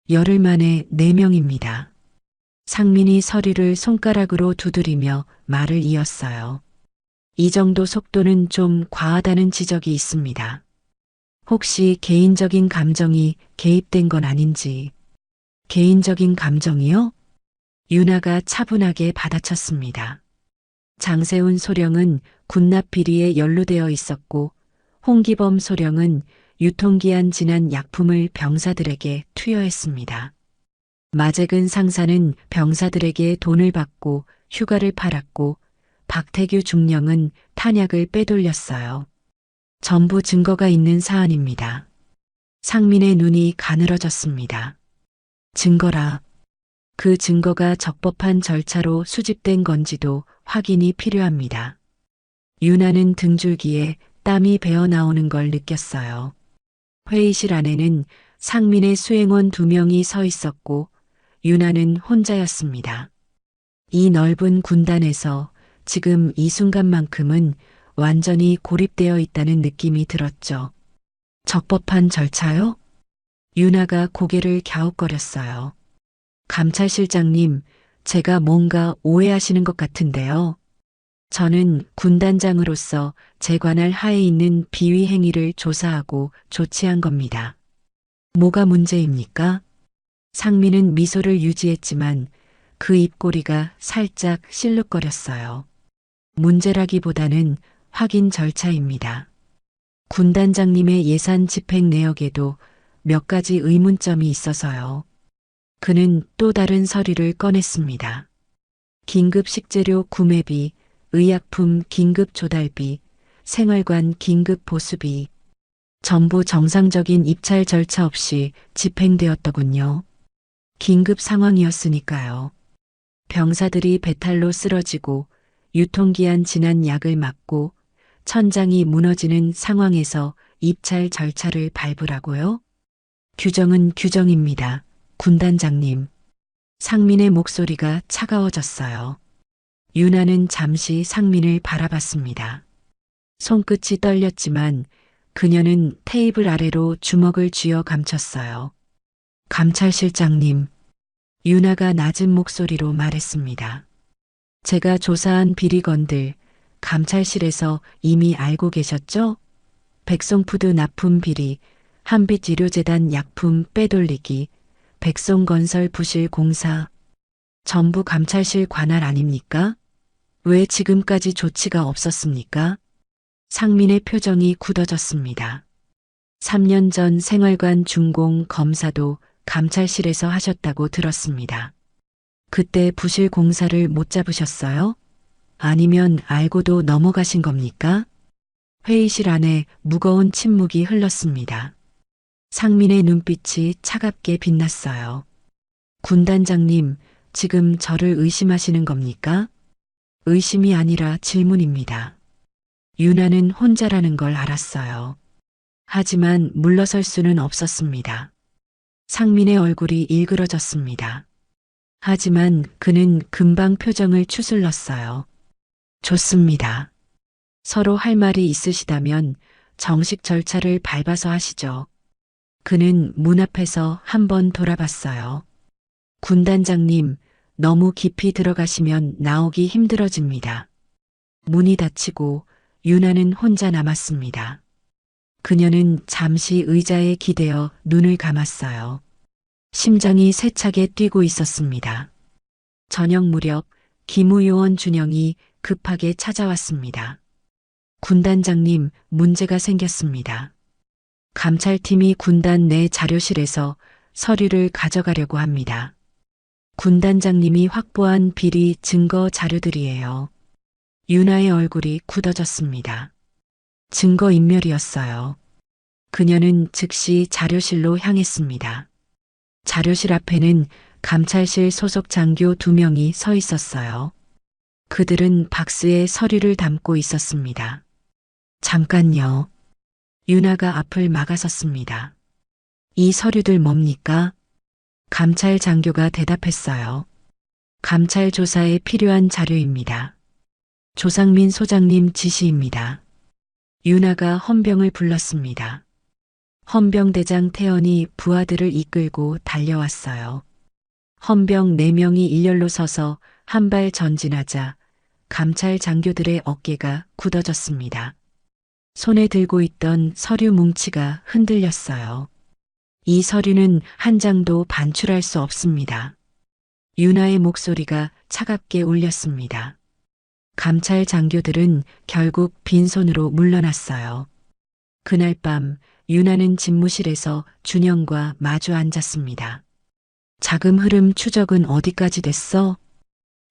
열흘 만에 4명입니다. 상민이 서류를 손가락으로 두드리며 말을 이었어요. 이 정도 속도는 좀 과하다는 지적이 있습니다. 혹시 개인적인 감정이 개입된 건 아닌지. 개인적인 감정이요? 유나가 차분하게 받아쳤습니다. 장세훈 소령은 군납 비리에 연루되어 있었고 홍기범 소령은 유통기한 지난 약품을 병사들에게 투여했습니다. 마잭은 상사는 병사들에게 돈을 받고 휴가를 팔았고 박태규 중령은 탄약을 빼돌렸어요. 전부 증거가 있는 사안입니다. 상민의 눈이 가늘어졌습니다. 증거라. 그 증거가 적법한 절차로 수집된 건지도 확인이 필요합니다. 유나는 등줄기에 땀이 배어 나오는 걸 느꼈어요. 회의실 안에는 상민의 수행원 2명이 서 있었고 유나는 혼자였습니다. 이 넓은 군단에서 지금 이 순간만큼은 완전히 고립되어 있다는 느낌이 들었죠. 적법한 절차요? 유나가 고개를 갸웃거렸어요. 감찰실장님, 제가 뭔가 오해하시는 것 같은데요. 저는 군단장으로서 제 관할 하에 있는 비위 행위를 조사하고 조치한 겁니다. 뭐가 문제입니까? 상민은 미소를 유지했지만 그 입꼬리가 살짝 실룩거렸어요. 문제라기보다는 확인 절차입니다. 군단장님의 예산 집행 내역에도 몇 가지 의문점이 있어서요. 그는 또 다른 서류를 꺼냈습니다. 긴급 식재료 구매비, 의약품 긴급 조달비, 생활관 긴급 보수비. 전부 정상적인 입찰 절차 없이 집행되었더군요. 긴급 상황이었으니까요. 병사들이 배탈로 쓰러지고 유통기한 지난 약을 맞고 천장이 무너지는 상황에서 입찰 절차를 밟으라고요? 규정은 규정입니다. 군단장님. 상민의 목소리가 차가워졌어요. 유나는 잠시 상민을 바라봤습니다. 손끝이 떨렸지만 그녀는 테이블 아래로 주먹을 쥐어 감췄어요. 감찰실장님. 유나가 낮은 목소리로 말했습니다. 제가 조사한 비리건들 감찰실에서 이미 알고 계셨죠? 백송푸드 납품 비리, 한빛의료재단 약품 빼돌리기, 백송건설 부실 공사. 전부 감찰실 관할 아닙니까? 왜 지금까지 조치가 없었습니까? 상민의 표정이 굳어졌습니다. 3년 전 생활관 준공 검사도 감찰실에서 하셨다고 들었습니다. 그때 부실 공사를 못 잡으셨어요? 아니면 알고도 넘어가신 겁니까? 회의실 안에 무거운 침묵이 흘렀습니다. 상민의 눈빛이 차갑게 빛났어요. 군단장님, 지금 저를 의심하시는 겁니까? 의심이 아니라 질문입니다. 유나는 혼자라는 걸 알았어요. 하지만 물러설 수는 없었습니다. 상민의 얼굴이 일그러졌습니다. 하지만 그는 금방 표정을 추슬렀어요. 좋습니다. 서로 할 말이 있으시다면 정식 절차를 밟아서 하시죠. 그는 문 앞에서 한번 돌아봤어요. 군단장님, 너무 깊이 들어가시면 나오기 힘들어집니다. 문이 닫히고 유나는 혼자 남았습니다. 그녀는 잠시 의자에 기대어 눈을 감았어요. 심장이 세차게 뛰고 있었습니다. 저녁 무렵 기무요원 준영이 급하게 찾아왔습니다. 군단장님, 문제가 생겼습니다. 감찰팀이 군단 내 자료실에서 서류를 가져가려고 합니다. 군단장님이 확보한 비리 증거 자료들이에요. 유나의 얼굴이 굳어졌습니다. 증거인멸이었어요. 그녀는 즉시 자료실로 향했습니다. 자료실 앞에는 감찰실 소속 장교 2명이 서 있었어요. 그들은 박스에 서류를 담고 있었습니다. 잠깐요. 유나가 앞을 막아섰습니다. 이 서류들 뭡니까? 감찰 장교가 대답했어요. 감찰 조사에 필요한 자료입니다. 조상민 소장님 지시입니다. 유나가 헌병을 불렀습니다. 헌병대장 태연이 부하들을 이끌고 달려왔어요. 헌병 4명이 일렬로 서서 한 발 전진하자 감찰 장교들의 어깨가 굳어졌습니다. 손에 들고 있던 서류 뭉치가 흔들렸어요. 이 서류는 한 장도 반출할 수 없습니다. 유나의 목소리가 차갑게 울렸습니다. 감찰 장교들은 결국 빈손으로 물러났어요. 그날 밤 유나는 집무실에서 준영과 마주 앉았습니다. 자금 흐름 추적은 어디까지 됐어?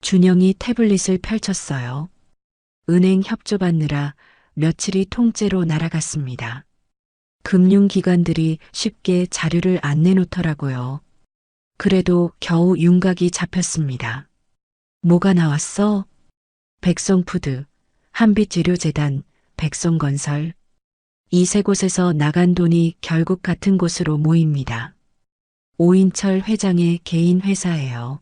준영이 태블릿을 펼쳤어요. 은행 협조 받느라 며칠이 통째로 날아갔습니다. 금융기관들이 쉽게 자료를 안 내놓더라고요. 그래도 겨우 윤곽이 잡혔습니다. 뭐가 나왔어? 백성푸드, 한빛의료재단, 백성건설. 이 세 곳에서 나간 돈이 결국 같은 곳으로 모입니다. 오인철 회장의 개인 회사예요.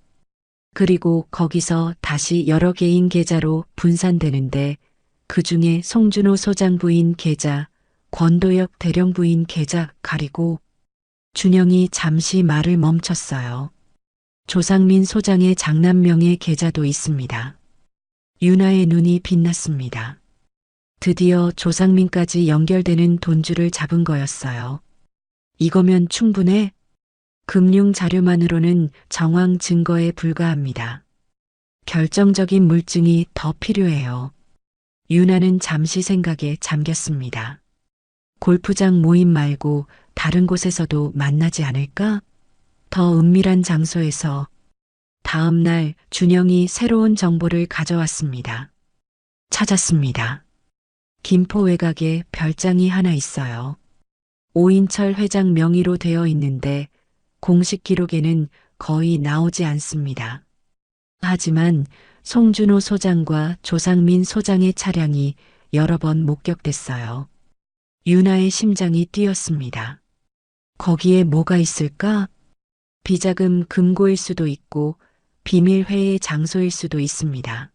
그리고 거기서 다시 여러 개인 계좌로 분산되는데 그 중에 송준호 소장 부인 계좌, 권도혁 대령 부인 계좌 가리고 준영이 잠시 말을 멈췄어요. 조상민 소장의 장남명의 계좌도 있습니다. 윤아의 눈이 빛났습니다. 드디어 조상민까지 연결되는 돈줄을 잡은 거였어요. 이거면 충분해? 금융 자료만으로는 정황 증거에 불과합니다. 결정적인 물증이 더 필요해요. 윤아는 잠시 생각에 잠겼습니다. 골프장 모임 말고 다른 곳에서도 만나지 않을까? 더 은밀한 장소에서. 다음 날 준영이 새로운 정보를 가져왔습니다. 찾았습니다. 김포 외곽에 별장이 하나 있어요. 오인철 회장 명의로 되어 있는데 공식 기록에는 거의 나오지 않습니다. 하지만 송준호 소장과 조상민 소장의 차량이 여러 번 목격됐어요. 윤아의 심장이 뛰었습니다. 거기에 뭐가 있을까? 비자금 금고일 수도 있고 비밀 회의 장소일 수도 있습니다.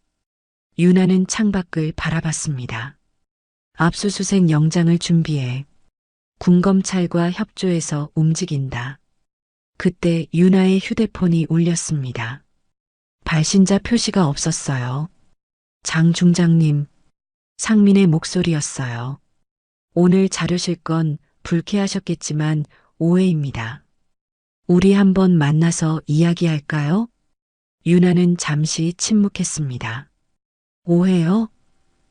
윤아는 창밖을 바라봤습니다. 압수수색 영장을 준비해. 군검찰과 협조해서 움직인다. 그때 윤아의 휴대폰이 울렸습니다. 발신자 표시가 없었어요. 장 중장님, 상민의 목소리였어요. 오늘 자료실 건 불쾌하셨겠지만 오해입니다. 우리 한번 만나서 이야기할까요? 윤아는 잠시 침묵했습니다. 오해요?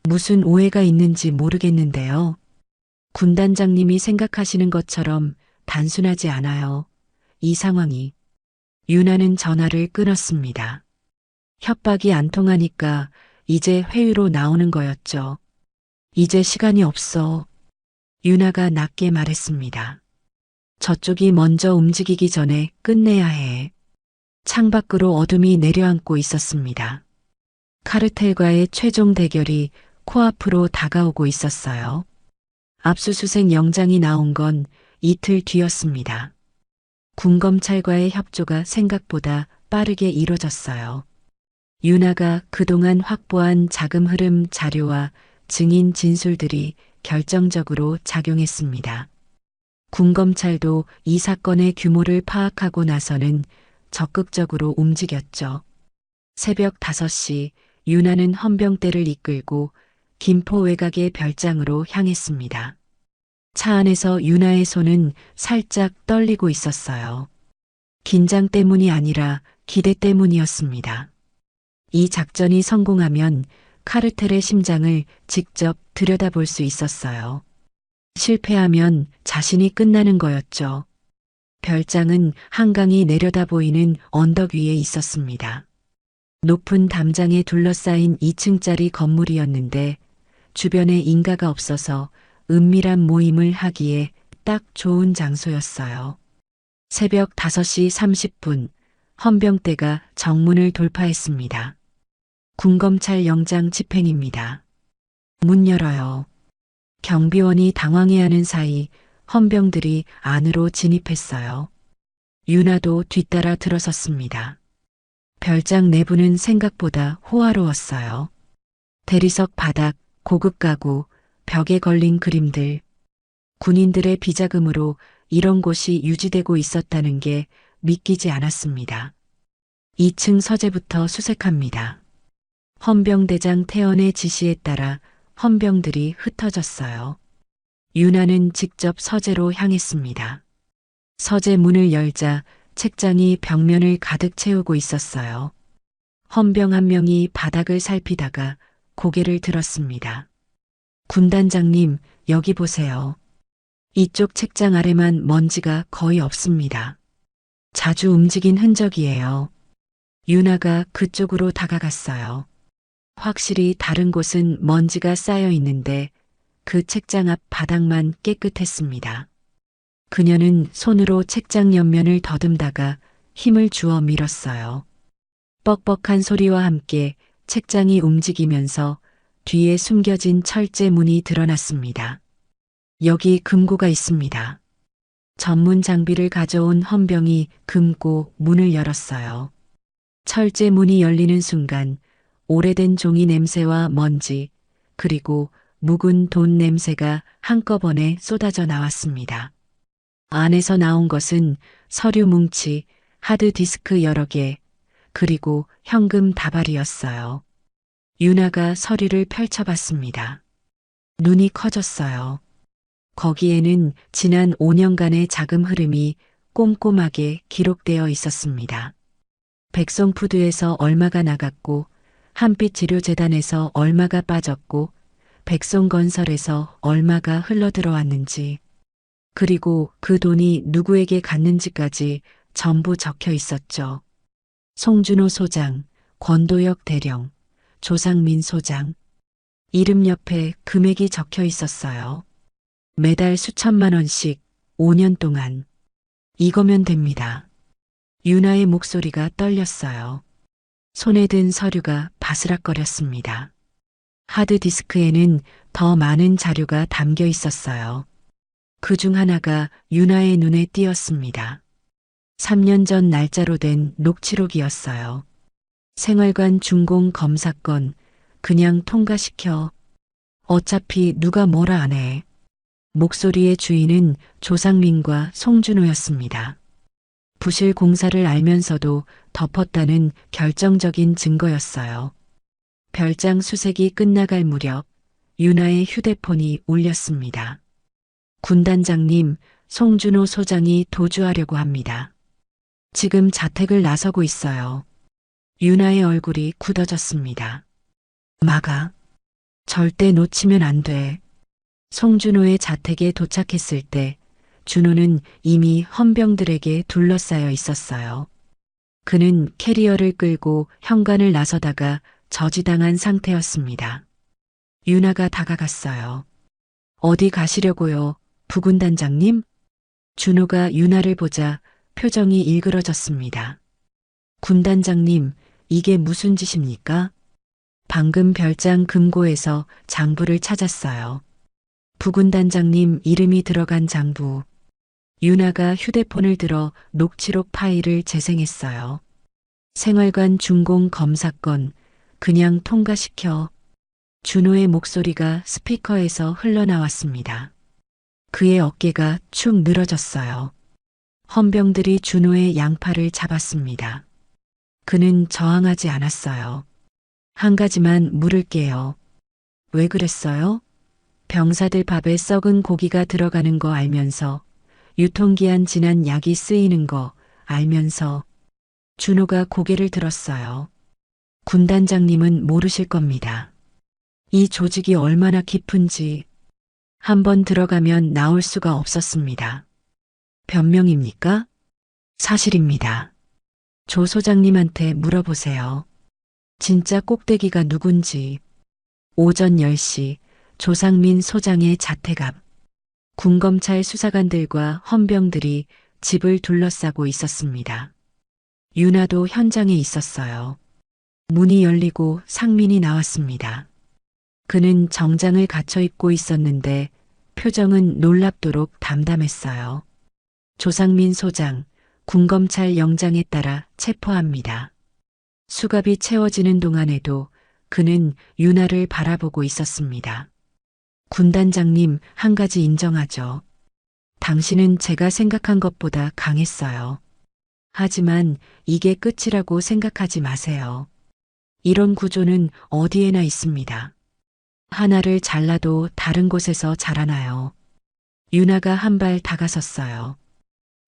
무슨 오해가 있는지 모르겠는데요. 군단장님이 생각하시는 것처럼 단순하지 않아요. 이 상황이. 윤아는 전화를 끊었습니다. 협박이 안 통하니까 이제 회의로 나오는 거였죠. 이제 시간이 없어. 윤아가 낮게 말했습니다. 저쪽이 먼저 움직이기 전에 끝내야 해. 창밖으로 어둠이 내려앉고 있었습니다. 카르텔과의 최종 대결이 코앞으로 다가오고 있었어요. 압수수색 영장이 나온 건 이틀 뒤였습니다. 군검찰과의 협조가 생각보다 빠르게 이뤄졌어요. 윤아가 그동안 확보한 자금 흐름 자료와 증인 진술들이 결정적으로 작용했습니다. 군검찰도 이 사건의 규모를 파악하고 나서는 적극적으로 움직였죠. 새벽 5시 윤아는 헌병대를 이끌고 김포 외곽의 별장으로 향했습니다. 차 안에서 윤아의 손은 살짝 떨리고 있었어요. 긴장 때문이 아니라 기대 때문이었습니다. 이 작전이 성공하면 카르텔의 심장을 직접 들여다볼 수 있었어요. 실패하면 자신이 끝나는 거였죠. 별장은 한강이 내려다 보이는 언덕 위에 있었습니다. 높은 담장에 둘러싸인 2층짜리 건물이었는데 주변에 인가가 없어서 은밀한 모임을 하기에 딱 좋은 장소였어요. 새벽 5시 30분 헌병대가 정문을 돌파했습니다. 군검찰 영장 집행입니다. 문 열어요. 경비원이 당황해하는 사이 헌병들이 안으로 진입했어요. 윤아도 뒤따라 들어섰습니다. 별장 내부는 생각보다 호화로웠어요. 대리석 바닥, 고급 가구, 벽에 걸린 그림들. 군인들의 비자금으로 이런 곳이 유지되고 있었다는 게 믿기지 않았습니다. 2층 서재부터 수색합니다. 헌병대장 태연의 지시에 따라 헌병들이 흩어졌어요. 윤아는 직접 서재로 향했습니다. 서재 문을 열자 책장이 벽면을 가득 채우고 있었어요. 헌병 한 명이 바닥을 살피다가 고개를 들었습니다. 군단장님, 여기 보세요. 이쪽 책장 아래만 먼지가 거의 없습니다. 자주 움직인 흔적이에요. 윤아가 그쪽으로 다가갔어요. 확실히 다른 곳은 먼지가 쌓여 있는데 그 책장 앞 바닥만 깨끗했습니다. 그녀는 손으로 책장 옆면을 더듬다가 힘을 주어 밀었어요. 뻑뻑한 소리와 함께 책장이 움직이면서 뒤에 숨겨진 철제 문이 드러났습니다. 여기 금고가 있습니다. 전문 장비를 가져온 헌병이 금고 문을 열었어요. 철제 문이 열리는 순간 오래된 종이 냄새와 먼지, 그리고 묵은 돈 냄새가 한꺼번에 쏟아져 나왔습니다. 안에서 나온 것은 서류 뭉치, 하드디스크 여러 개, 그리고 현금 다발이었어요. 유나가 서류를 펼쳐봤습니다. 눈이 커졌어요. 거기에는 지난 5년간의 자금 흐름이 꼼꼼하게 기록되어 있었습니다. 백성푸드에서 얼마가 나갔고, 한빛치료재단에서 얼마가 빠졌고, 백성건설에서 얼마가 흘러들어왔는지, 그리고 그 돈이 누구에게 갔는지까지 전부 적혀 있었죠. 송준호 소장, 권도혁 대령, 조상민 소장. 이름 옆에 금액이 적혀 있었어요. 매달 수천만 원씩 5년 동안. 이거면 됩니다. 유나의 목소리가 떨렸어요. 손에 든 서류가 바스락거렸습니다. 하드디스크에는 더 많은 자료가 담겨 있었어요. 그 중 하나가 유나의 눈에 띄었습니다. 3년 전 날짜로 된 녹취록이었어요. 생활관 준공 검사건 그냥 통과시켜. 어차피 누가 뭐라 안 해. 목소리의 주인은 조상민과 송준호였습니다. 부실 공사를 알면서도 덮었다는 결정적인 증거였어요. 별장 수색이 끝나갈 무렵 유나의 휴대폰이 울렸습니다. 군단장님, 송준호 소장이 도주하려고 합니다. 지금 자택을 나서고 있어요. 유나의 얼굴이 굳어졌습니다. 막아. 절대 놓치면 안 돼. 송준호의 자택에 도착했을 때 준호는 이미 헌병들에게 둘러싸여 있었어요. 그는 캐리어를 끌고 현관을 나서다가 저지당한 상태였습니다. 유나가 다가갔어요. 어디 가시려고요, 부군단장님? 준호가 유나를 보자 표정이 일그러졌습니다. 군단장님, 이게 무슨 짓입니까? 방금 별장 금고에서 장부를 찾았어요. 부군단장님 이름이 들어간 장부. 유나가 휴대폰을 들어 녹취록 파일을 재생했어요. 생활관 준공 검사건 그냥 통과시켜. 준호의 목소리가 스피커에서 흘러나왔습니다. 그의 어깨가 축 늘어졌어요. 헌병들이 준호의 양팔을 잡았습니다. 그는 저항하지 않았어요. 한 가지만 물을게요. 왜 그랬어요? 병사들 밥에 썩은 고기가 들어가는 거 알면서, 유통기한 지난 약이 쓰이는 거 알면서. 준호가 고개를 들었어요. 군단장님은 모르실 겁니다. 이 조직이 얼마나 깊은지 한번 들어가면 나올 수가 없었습니다. 변명입니까? 사실입니다. 조 소장님한테 물어보세요. 진짜 꼭대기가 누군지. 오전 10시 조상민 소장의 자택 앞. 군검찰 수사관들과 헌병들이 집을 둘러싸고 있었습니다. 유나도 현장에 있었어요. 문이 열리고 상민이 나왔습니다. 그는 정장을 갖춰 입고 있었는데 표정은 놀랍도록 담담했어요. 조상민 소장, 군검찰 영장에 따라 체포합니다. 수갑이 채워지는 동안에도 그는 유나를 바라보고 있었습니다. 군단장님, 한 가지 인정하죠. 당신은 제가 생각한 것보다 강했어요. 하지만 이게 끝이라고 생각하지 마세요. 이런 구조는 어디에나 있습니다. 하나를 잘라도 다른 곳에서 자라나요. 유나가 한 발 다가섰어요.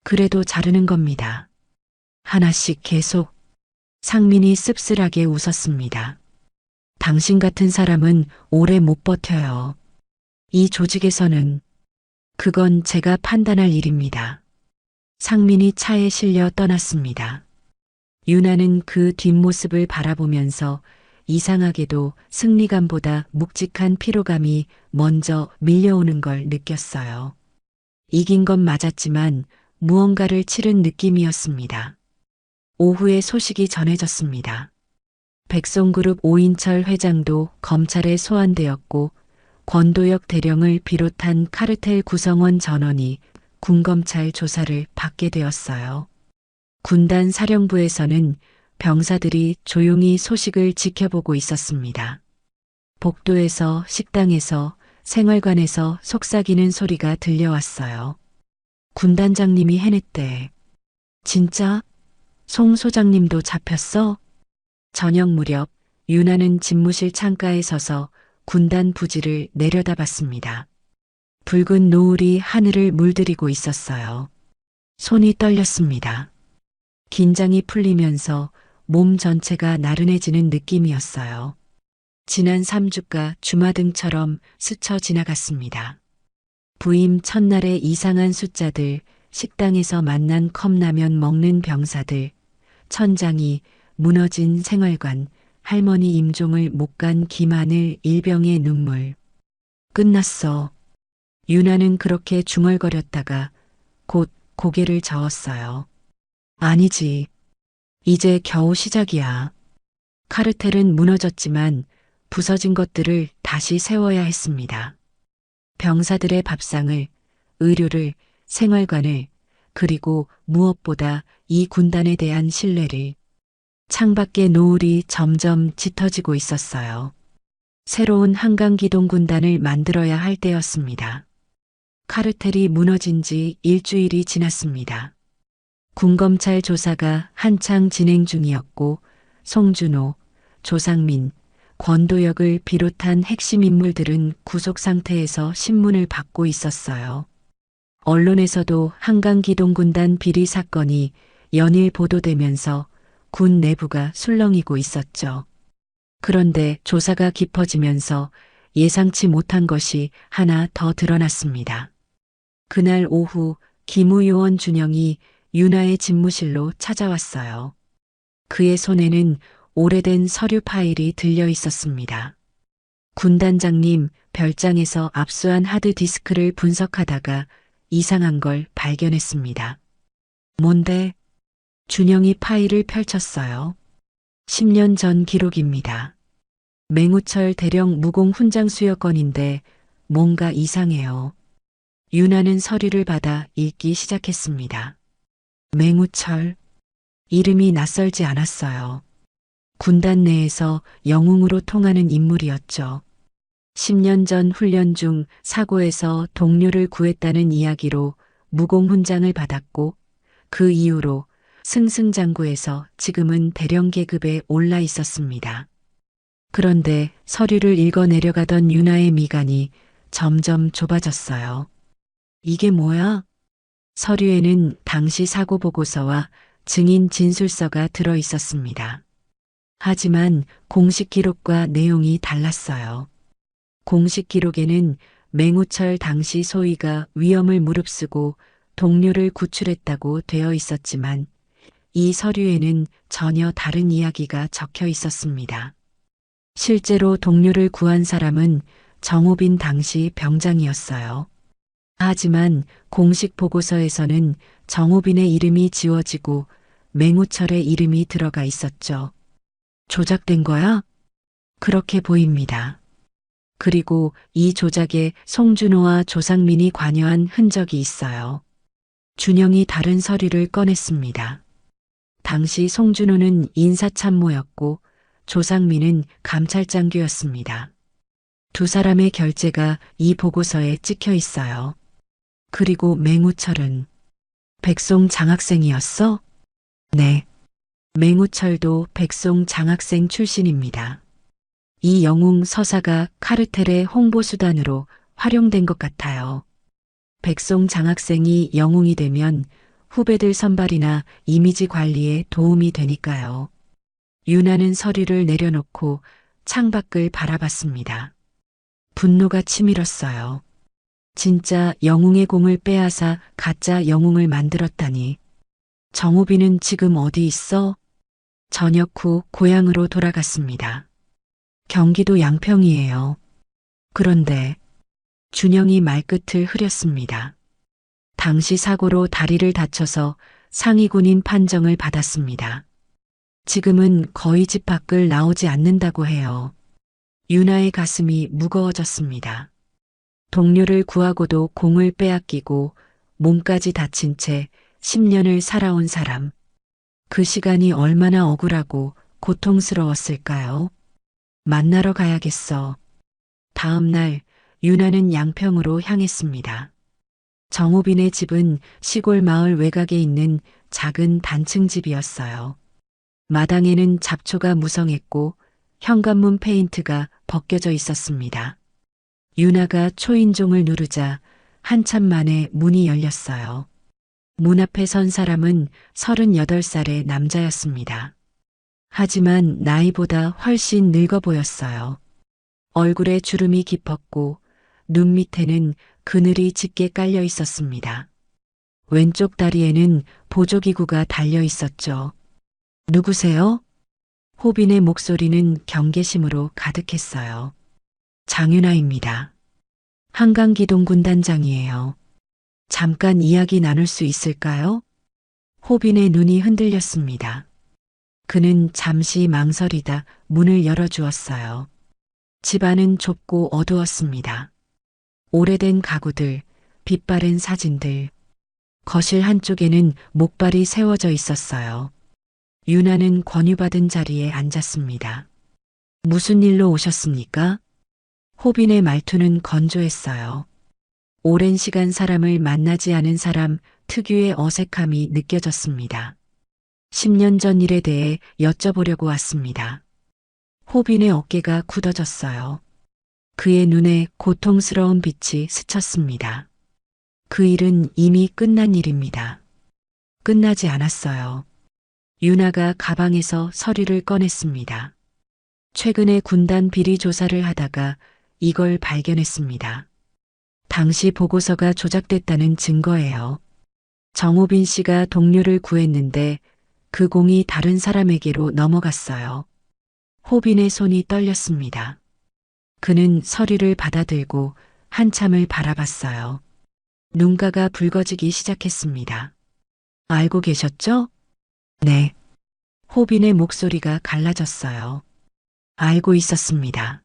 그래도 자르는 겁니다. 하나씩 계속. 상민이 씁쓸하게 웃었습니다. 당신 같은 사람은 오래 못 버텨요. 이 조직에서는. 그건 제가 판단할 일입니다. 상민이 차에 실려 떠났습니다. 유나는 그 뒷모습을 바라보면서 이상하게도 승리감보다 묵직한 피로감이 먼저 밀려오는 걸 느꼈어요. 이긴 건 맞았지만 무언가를 치른 느낌이었습니다. 오후에 소식이 전해졌습니다. 백송그룹 오인철 회장도 검찰에 소환되었고 권도혁 대령을 비롯한 카르텔 구성원 전원이 군검찰 조사를 받게 되었어요. 군단 사령부에서는 병사들이 조용히 소식을 지켜보고 있었습니다. 복도에서, 식당에서, 생활관에서 속삭이는 소리가 들려왔어요. 군단장님이 해냈대. 진짜? 송 소장님도 잡혔어? 저녁 무렵 윤아는 집무실 창가에 서서 군단 부지를 내려다봤습니다. 붉은 노을이 하늘을 물들이고 있었어요. 손이 떨렸습니다. 긴장이 풀리면서 몸 전체가 나른해지는 느낌이었어요. 지난 3주가 주마등처럼 스쳐 지나갔습니다. 부임 첫날의 이상한 숫자들, 식당에서 만난 컵라면 먹는 병사들, 천장이 무너진 생활관, 할머니 임종을 못 간 김하늘 일병의 눈물. 끝났어. 윤아는 그렇게 중얼거렸다가 곧 고개를 저었어요. 아니지. 이제 겨우 시작이야. 카르텔은 무너졌지만 부서진 것들을 다시 세워야 했습니다. 병사들의 밥상을, 의료를, 생활관을, 그리고 무엇보다 이 군단에 대한 신뢰를. 창밖의 노을이 점점 짙어지고 있었어요. 새로운 한강기동군단을 만들어야 할 때였습니다. 카르텔이 무너진 지 일주일이 지났습니다. 군검찰 조사가 한창 진행 중이었고 송준호, 조상민, 권도혁을 비롯한 핵심 인물들은 구속 상태에서 신문을 받고 있었어요. 언론에서도 한강기동군단 비리 사건이 연일 보도되면서 군 내부가 술렁이고 있었죠. 그런데 조사가 깊어지면서 예상치 못한 것이 하나 더 드러났습니다. 그날 오후 김우 요원 준영이 윤아의 집무실로 찾아왔어요. 그의 손에는 오래된 서류 파일이 들려 있었습니다. 군단장님, 별장에서 압수한 하드디스크를 분석하다가 이상한 걸 발견했습니다. 뭔데? 준영이 파일을 펼쳤어요. 10년 전 기록입니다. 맹우철 대령 무공 훈장 수여 건인데 뭔가 이상해요. 윤아는 서류를 받아 읽기 시작했습니다. 맹우철. 이름이 낯설지 않았어요. 군단 내에서 영웅으로 통하는 인물이었죠. 10년 전 훈련 중 사고에서 동료를 구했다는 이야기로 무공 훈장을 받았고 그 이후로 승승장구해서 지금은 대령 계급에 올라 있었습니다. 그런데 서류를 읽어 내려가던 윤아의 미간이 점점 좁아졌어요. 이게 뭐야? 서류에는 당시 사고 보고서와 증인 진술서가 들어 있었습니다. 하지만 공식 기록과 내용이 달랐어요. 공식 기록에는 맹우철 당시 소위가 위험을 무릅쓰고 동료를 구출했다고 되어 있었지만 이 서류에는 전혀 다른 이야기가 적혀 있었습니다. 실제로 동료를 구한 사람은 정호빈 당시 병장이었어요. 하지만 공식 보고서에서는 정호빈의 이름이 지워지고 맹우철의 이름이 들어가 있었죠. 조작된 거야? 그렇게 보입니다. 그리고 이 조작에 송준호와 조상민이 관여한 흔적이 있어요. 준영이 다른 서류를 꺼냈습니다. 당시 송준호는 인사참모였고 조상민은 감찰장교였습니다. 두 사람의 결재가 이 보고서에 찍혀 있어요. 그리고 맹우철은 백송 장학생이었어? 네. 맹우철도 백송 장학생 출신입니다. 이 영웅 서사가 카르텔의 홍보수단으로 활용된 것 같아요. 백송 장학생이 영웅이 되면 후배들 선발이나 이미지 관리에 도움이 되니까요. 윤아는 서류를 내려놓고 창밖을 바라봤습니다. 분노가 치밀었어요. 진짜 영웅의 공을 빼앗아 가짜 영웅을 만들었다니. 정호빈은 지금 어디 있어? 저녁 후 고향으로 돌아갔습니다. 경기도 양평이에요. 그런데 준영이 말끝을 흐렸습니다. 당시 사고로 다리를 다쳐서 상위군인 판정을 받았습니다. 지금은 거의 집 밖을 나오지 않는다고 해요. 유나의 가슴이 무거워졌습니다. 동료를 구하고도 공을 빼앗기고 몸까지 다친 채 10년을 살아온 사람. 그 시간이 얼마나 억울하고 고통스러웠을까요? 만나러 가야겠어. 다음 날 유나는 양평으로 향했습니다. 정호빈의 집은 시골 마을 외곽에 있는 작은 단층 집이었어요. 마당에는 잡초가 무성했고 현관문 페인트가 벗겨져 있었습니다. 유나가 초인종을 누르자 한참 만에 문이 열렸어요. 문 앞에 선 사람은 38살의 남자였습니다. 하지만 나이보다 훨씬 늙어 보였어요. 얼굴에 주름이 깊었고 눈 밑에는 그늘이 짙게 깔려 있었습니다. 왼쪽 다리에는 보조기구가 달려 있었죠. 누구세요? 호빈의 목소리는 경계심으로 가득했어요. 장윤아입니다. 한강기동 군단장이에요. 잠깐 이야기 나눌 수 있을까요? 호빈의 눈이 흔들렸습니다. 그는 잠시 망설이다 문을 열어주었어요. 집안은 좁고 어두웠습니다. 오래된 가구들, 빛바랜 사진들. 거실 한쪽에는 목발이 세워져 있었어요. 유나는 권유받은 자리에 앉았습니다. 무슨 일로 오셨습니까? 호빈의 말투는 건조했어요. 오랜 시간 사람을 만나지 않은 사람 특유의 어색함이 느껴졌습니다. 10년 전 일에 대해 여쭤보려고 왔습니다. 호빈의 어깨가 굳어졌어요. 그의 눈에 고통스러운 빛이 스쳤습니다. 그 일은 이미 끝난 일입니다. 끝나지 않았어요. 유나가 가방에서 서류를 꺼냈습니다. 최근에 군단 비리 조사를 하다가 이걸 발견했습니다. 당시 보고서가 조작됐다는 증거예요. 정호빈 씨가 동료를 구했는데 그 공이 다른 사람에게로 넘어갔어요. 호빈의 손이 떨렸습니다. 그는 서류를 받아들고 한참을 바라봤어요. 눈가가 붉어지기 시작했습니다. 알고 계셨죠? 네. 호빈의 목소리가 갈라졌어요. 알고 있었습니다.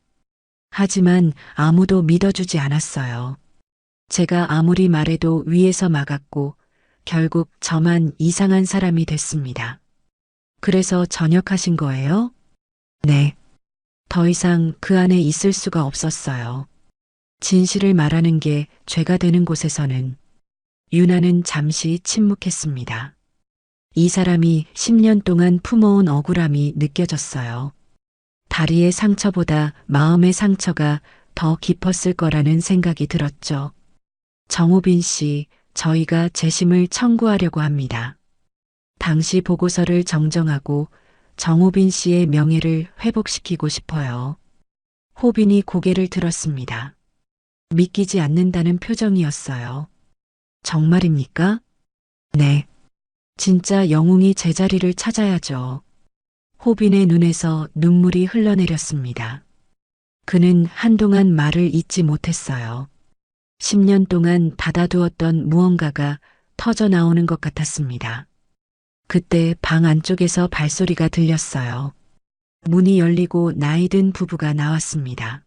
하지만 아무도 믿어주지 않았어요. 제가 아무리 말해도 위에서 막았고 결국 저만 이상한 사람이 됐습니다. 그래서 전역하신 거예요? 네. 더 이상 그 안에 있을 수가 없었어요. 진실을 말하는 게 죄가 되는 곳에서는. 유나는 잠시 침묵했습니다. 이 사람이 10년 동안 품어온 억울함이 느껴졌어요. 다리의 상처보다 마음의 상처가 더 깊었을 거라는 생각이 들었죠. 정호빈 씨, 저희가 재심을 청구하려고 합니다. 당시 보고서를 정정하고 정호빈 씨의 명예를 회복시키고 싶어요. 호빈이 고개를 들었습니다. 믿기지 않는다는 표정이었어요. 정말입니까? 네. 진짜 영웅이 제자리를 찾아야죠. 호빈의 눈에서 눈물이 흘러내렸습니다. 그는 한동안 말을 잇지 못했어요. 10년 동안 닫아두었던 무언가가 터져 나오는 것 같았습니다. 그때 방 안쪽에서 발소리가 들렸어요. 문이 열리고 나이든 부부가 나왔습니다.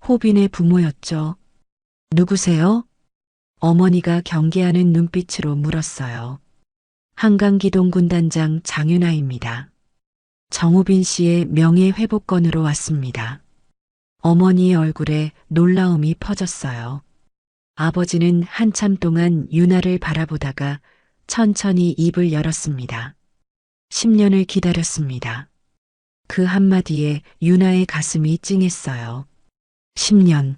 호빈의 부모였죠. 누구세요? 어머니가 경계하는 눈빛으로 물었어요. 한강기동 군단장 장윤아입니다. 정호빈 씨의 명예회복권으로 왔습니다. 어머니의 얼굴에 놀라움이 퍼졌어요. 아버지는 한참 동안 유나를 바라보다가 천천히 입을 열었습니다. 10년을 기다렸습니다. 그 한마디에 유나의 가슴이 찡했어요. 10년.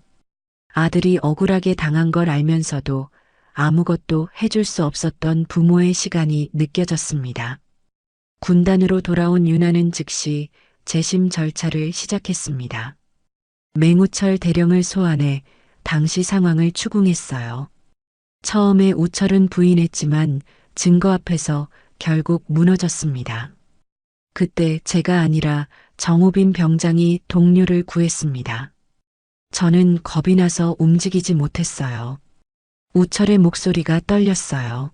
아들이 억울하게 당한 걸 알면서도 아무것도 해줄 수 없었던 부모의 시간이 느껴졌습니다. 군단으로 돌아온 유나는 즉시 재심 절차를 시작했습니다. 맹우철 대령을 소환해 당시 상황을 추궁했어요. 처음에 우철은 부인했지만 증거 앞에서 결국 무너졌습니다. 그때 제가 아니라 정호빈 병장이 동료를 구했습니다. 저는 겁이 나서 움직이지 못했어요. 우철의 목소리가 떨렸어요.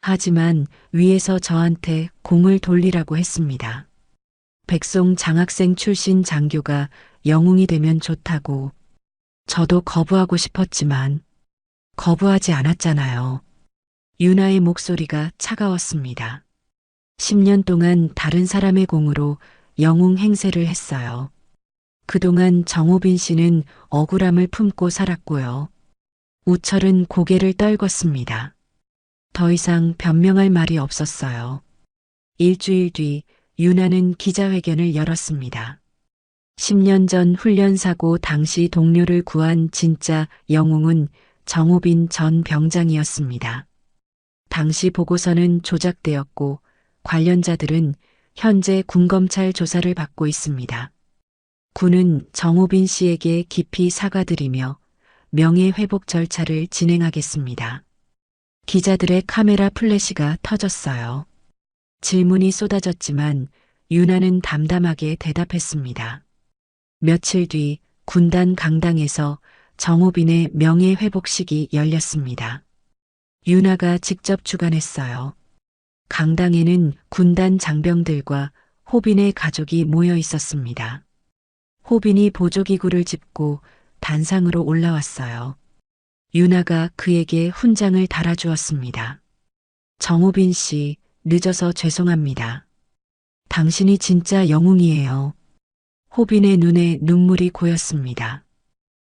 하지만 위에서 저한테 공을 돌리라고 했습니다. 백송 장학생 출신 장교가 영웅이 되면 좋다고. 저도 거부하고 싶었지만 거부하지 않았잖아요. 유나의 목소리가 차가웠습니다. 10년 동안 다른 사람의 공으로 영웅 행세를 했어요. 그동안 정호빈 씨는 억울함을 품고 살았고요. 우철은 고개를 떨궜습니다. 더 이상 변명할 말이 없었어요. 일주일 뒤 유나는 기자회견을 열었습니다. 10년 전 훈련 사고 당시 동료를 구한 진짜 영웅은 정호빈 전 병장이었습니다. 당시 보고서는 조작되었고 관련자들은 현재 군검찰 조사를 받고 있습니다. 군은 정호빈 씨에게 깊이 사과드리며 명예회복 절차를 진행하겠습니다. 기자들의 카메라 플래시가 터졌어요. 질문이 쏟아졌지만 유나는 담담하게 대답했습니다. 며칠 뒤 군단 강당에서 정호빈의 명예회복식이 열렸습니다. 유나가 직접 주관했어요. 강당에는 군단 장병들과 호빈의 가족이 모여 있었습니다. 호빈이 보조기구를 짚고 단상으로 올라왔어요. 유나가 그에게 훈장을 달아주었습니다. 정호빈 씨, 늦어서 죄송합니다. 당신이 진짜 영웅이에요. 호빈의 눈에 눈물이 고였습니다.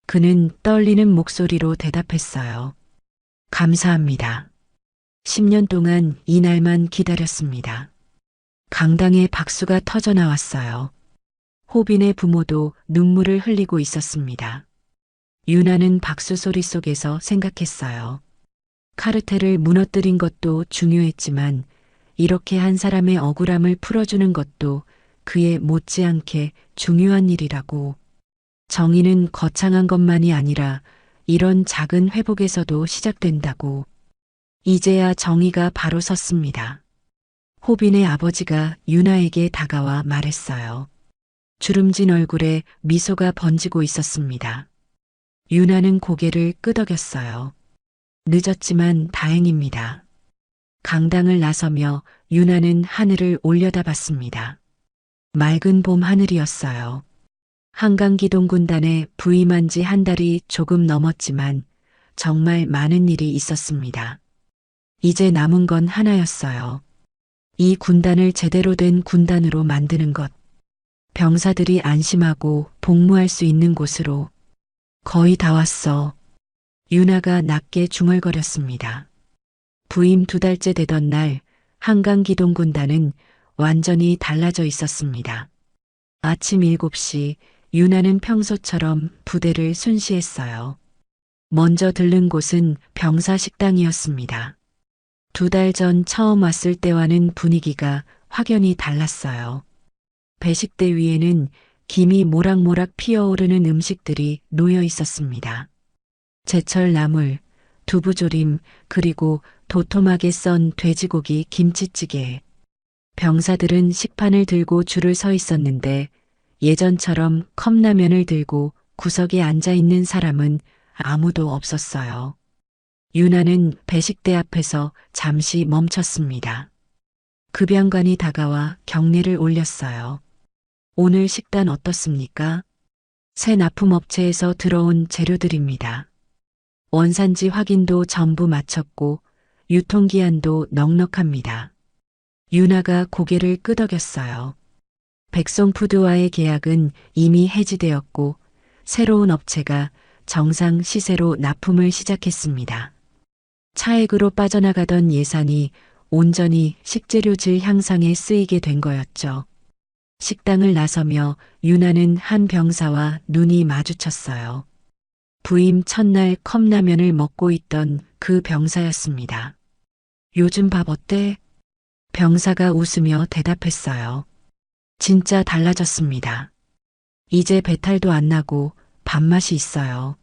그는 떨리는 목소리로 대답했어요. 감사합니다. 10년 동안 이 날만 기다렸습니다. 강당에 박수가 터져 나왔어요. 호빈의 부모도 눈물을 흘리고 있었습니다. 유나는 박수 소리 속에서 생각했어요. 카르텔을 무너뜨린 것도 중요했지만 이렇게 한 사람의 억울함을 풀어주는 것도 그에 못지않게 중요한 일이라고. 정의는 거창한 것만이 아니라 이런 작은 회복에서도 시작된다고. 이제야 정의가 바로 섰습니다. 호빈의 아버지가 유나에게 다가와 말했어요. 주름진 얼굴에 미소가 번지고 있었습니다. 유나는 고개를 끄덕였어요. 늦었지만 다행입니다. 강당을 나서며 유나는 하늘을 올려다봤습니다. 맑은 봄 하늘이었어요. 한강기동군단에 부임한 지 한 달이 조금 넘었지만 정말 많은 일이 있었습니다. 이제 남은 건 하나였어요. 이 군단을 제대로 된 군단으로 만드는 것. 병사들이 안심하고 복무할 수 있는 곳으로. 거의 다 왔어. 유나가 낮게 중얼거렸습니다. 부임 2달째 되던 날 한강기동군단은 완전히 달라져 있었습니다. 아침 7시 유나는 평소처럼 부대를 순시했어요. 먼저 들른 곳은 병사 식당이었습니다. 2달 전 처음 왔을 때와는 분위기가 확연히 달랐어요. 배식대 위에는 김이 모락모락 피어오르는 음식들이 놓여 있었습니다. 제철 나물, 두부조림, 그리고 도톰하게 썬 돼지고기 김치찌개. 병사들은 식판을 들고 줄을 서 있었는데 예전처럼 컵라면을 들고 구석에 앉아 있는 사람은 아무도 없었어요. 유나는 배식대 앞에서 잠시 멈췄습니다. 급양관이 다가와 경례를 올렸어요. 오늘 식단 어떻습니까? 새 납품업체에서 들어온 재료들입니다. 원산지 확인도 전부 마쳤고 유통기한도 넉넉합니다. 유나가 고개를 끄덕였어요. 백송푸드와의 계약은 이미 해지되었고 새로운 업체가 정상 시세로 납품을 시작했습니다. 차액으로 빠져나가던 예산이 온전히 식재료 질 향상에 쓰이게 된 거였죠. 식당을 나서며 유나는 한 병사와 눈이 마주쳤어요. 부임 첫날 컵라면을 먹고 있던 그 병사였습니다. 요즘 밥 어때? 병사가 웃으며 대답했어요. 진짜 달라졌습니다. 이제 배탈도 안 나고 밥맛이 있어요.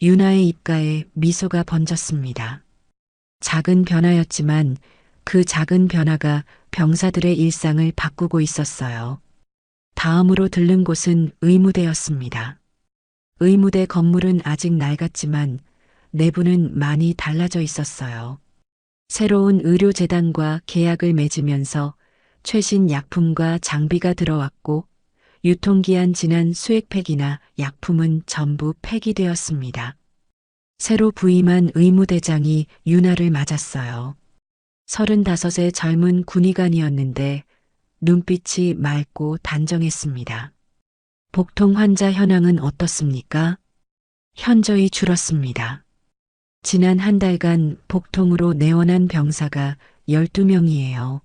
유나의 입가에 미소가 번졌습니다. 작은 변화였지만 그 작은 변화가 병사들의 일상을 바꾸고 있었어요. 다음으로 들른 곳은 의무대였습니다. 의무대 건물은 아직 낡았지만 내부는 많이 달라져 있었어요. 새로운 의료재단과 계약을 맺으면서 최신 약품과 장비가 들어왔고 유통기한 지난 수액팩이나 약품은 전부 폐기되었습니다. 새로 부임한 의무대장이 윤아를 맞았어요. 35의 젊은 군의관이었는데 눈빛이 맑고 단정했습니다. 복통 환자 현황은 어떻습니까? 현저히 줄었습니다. 지난 한 달간 복통으로 내원한 병사가 12명이에요.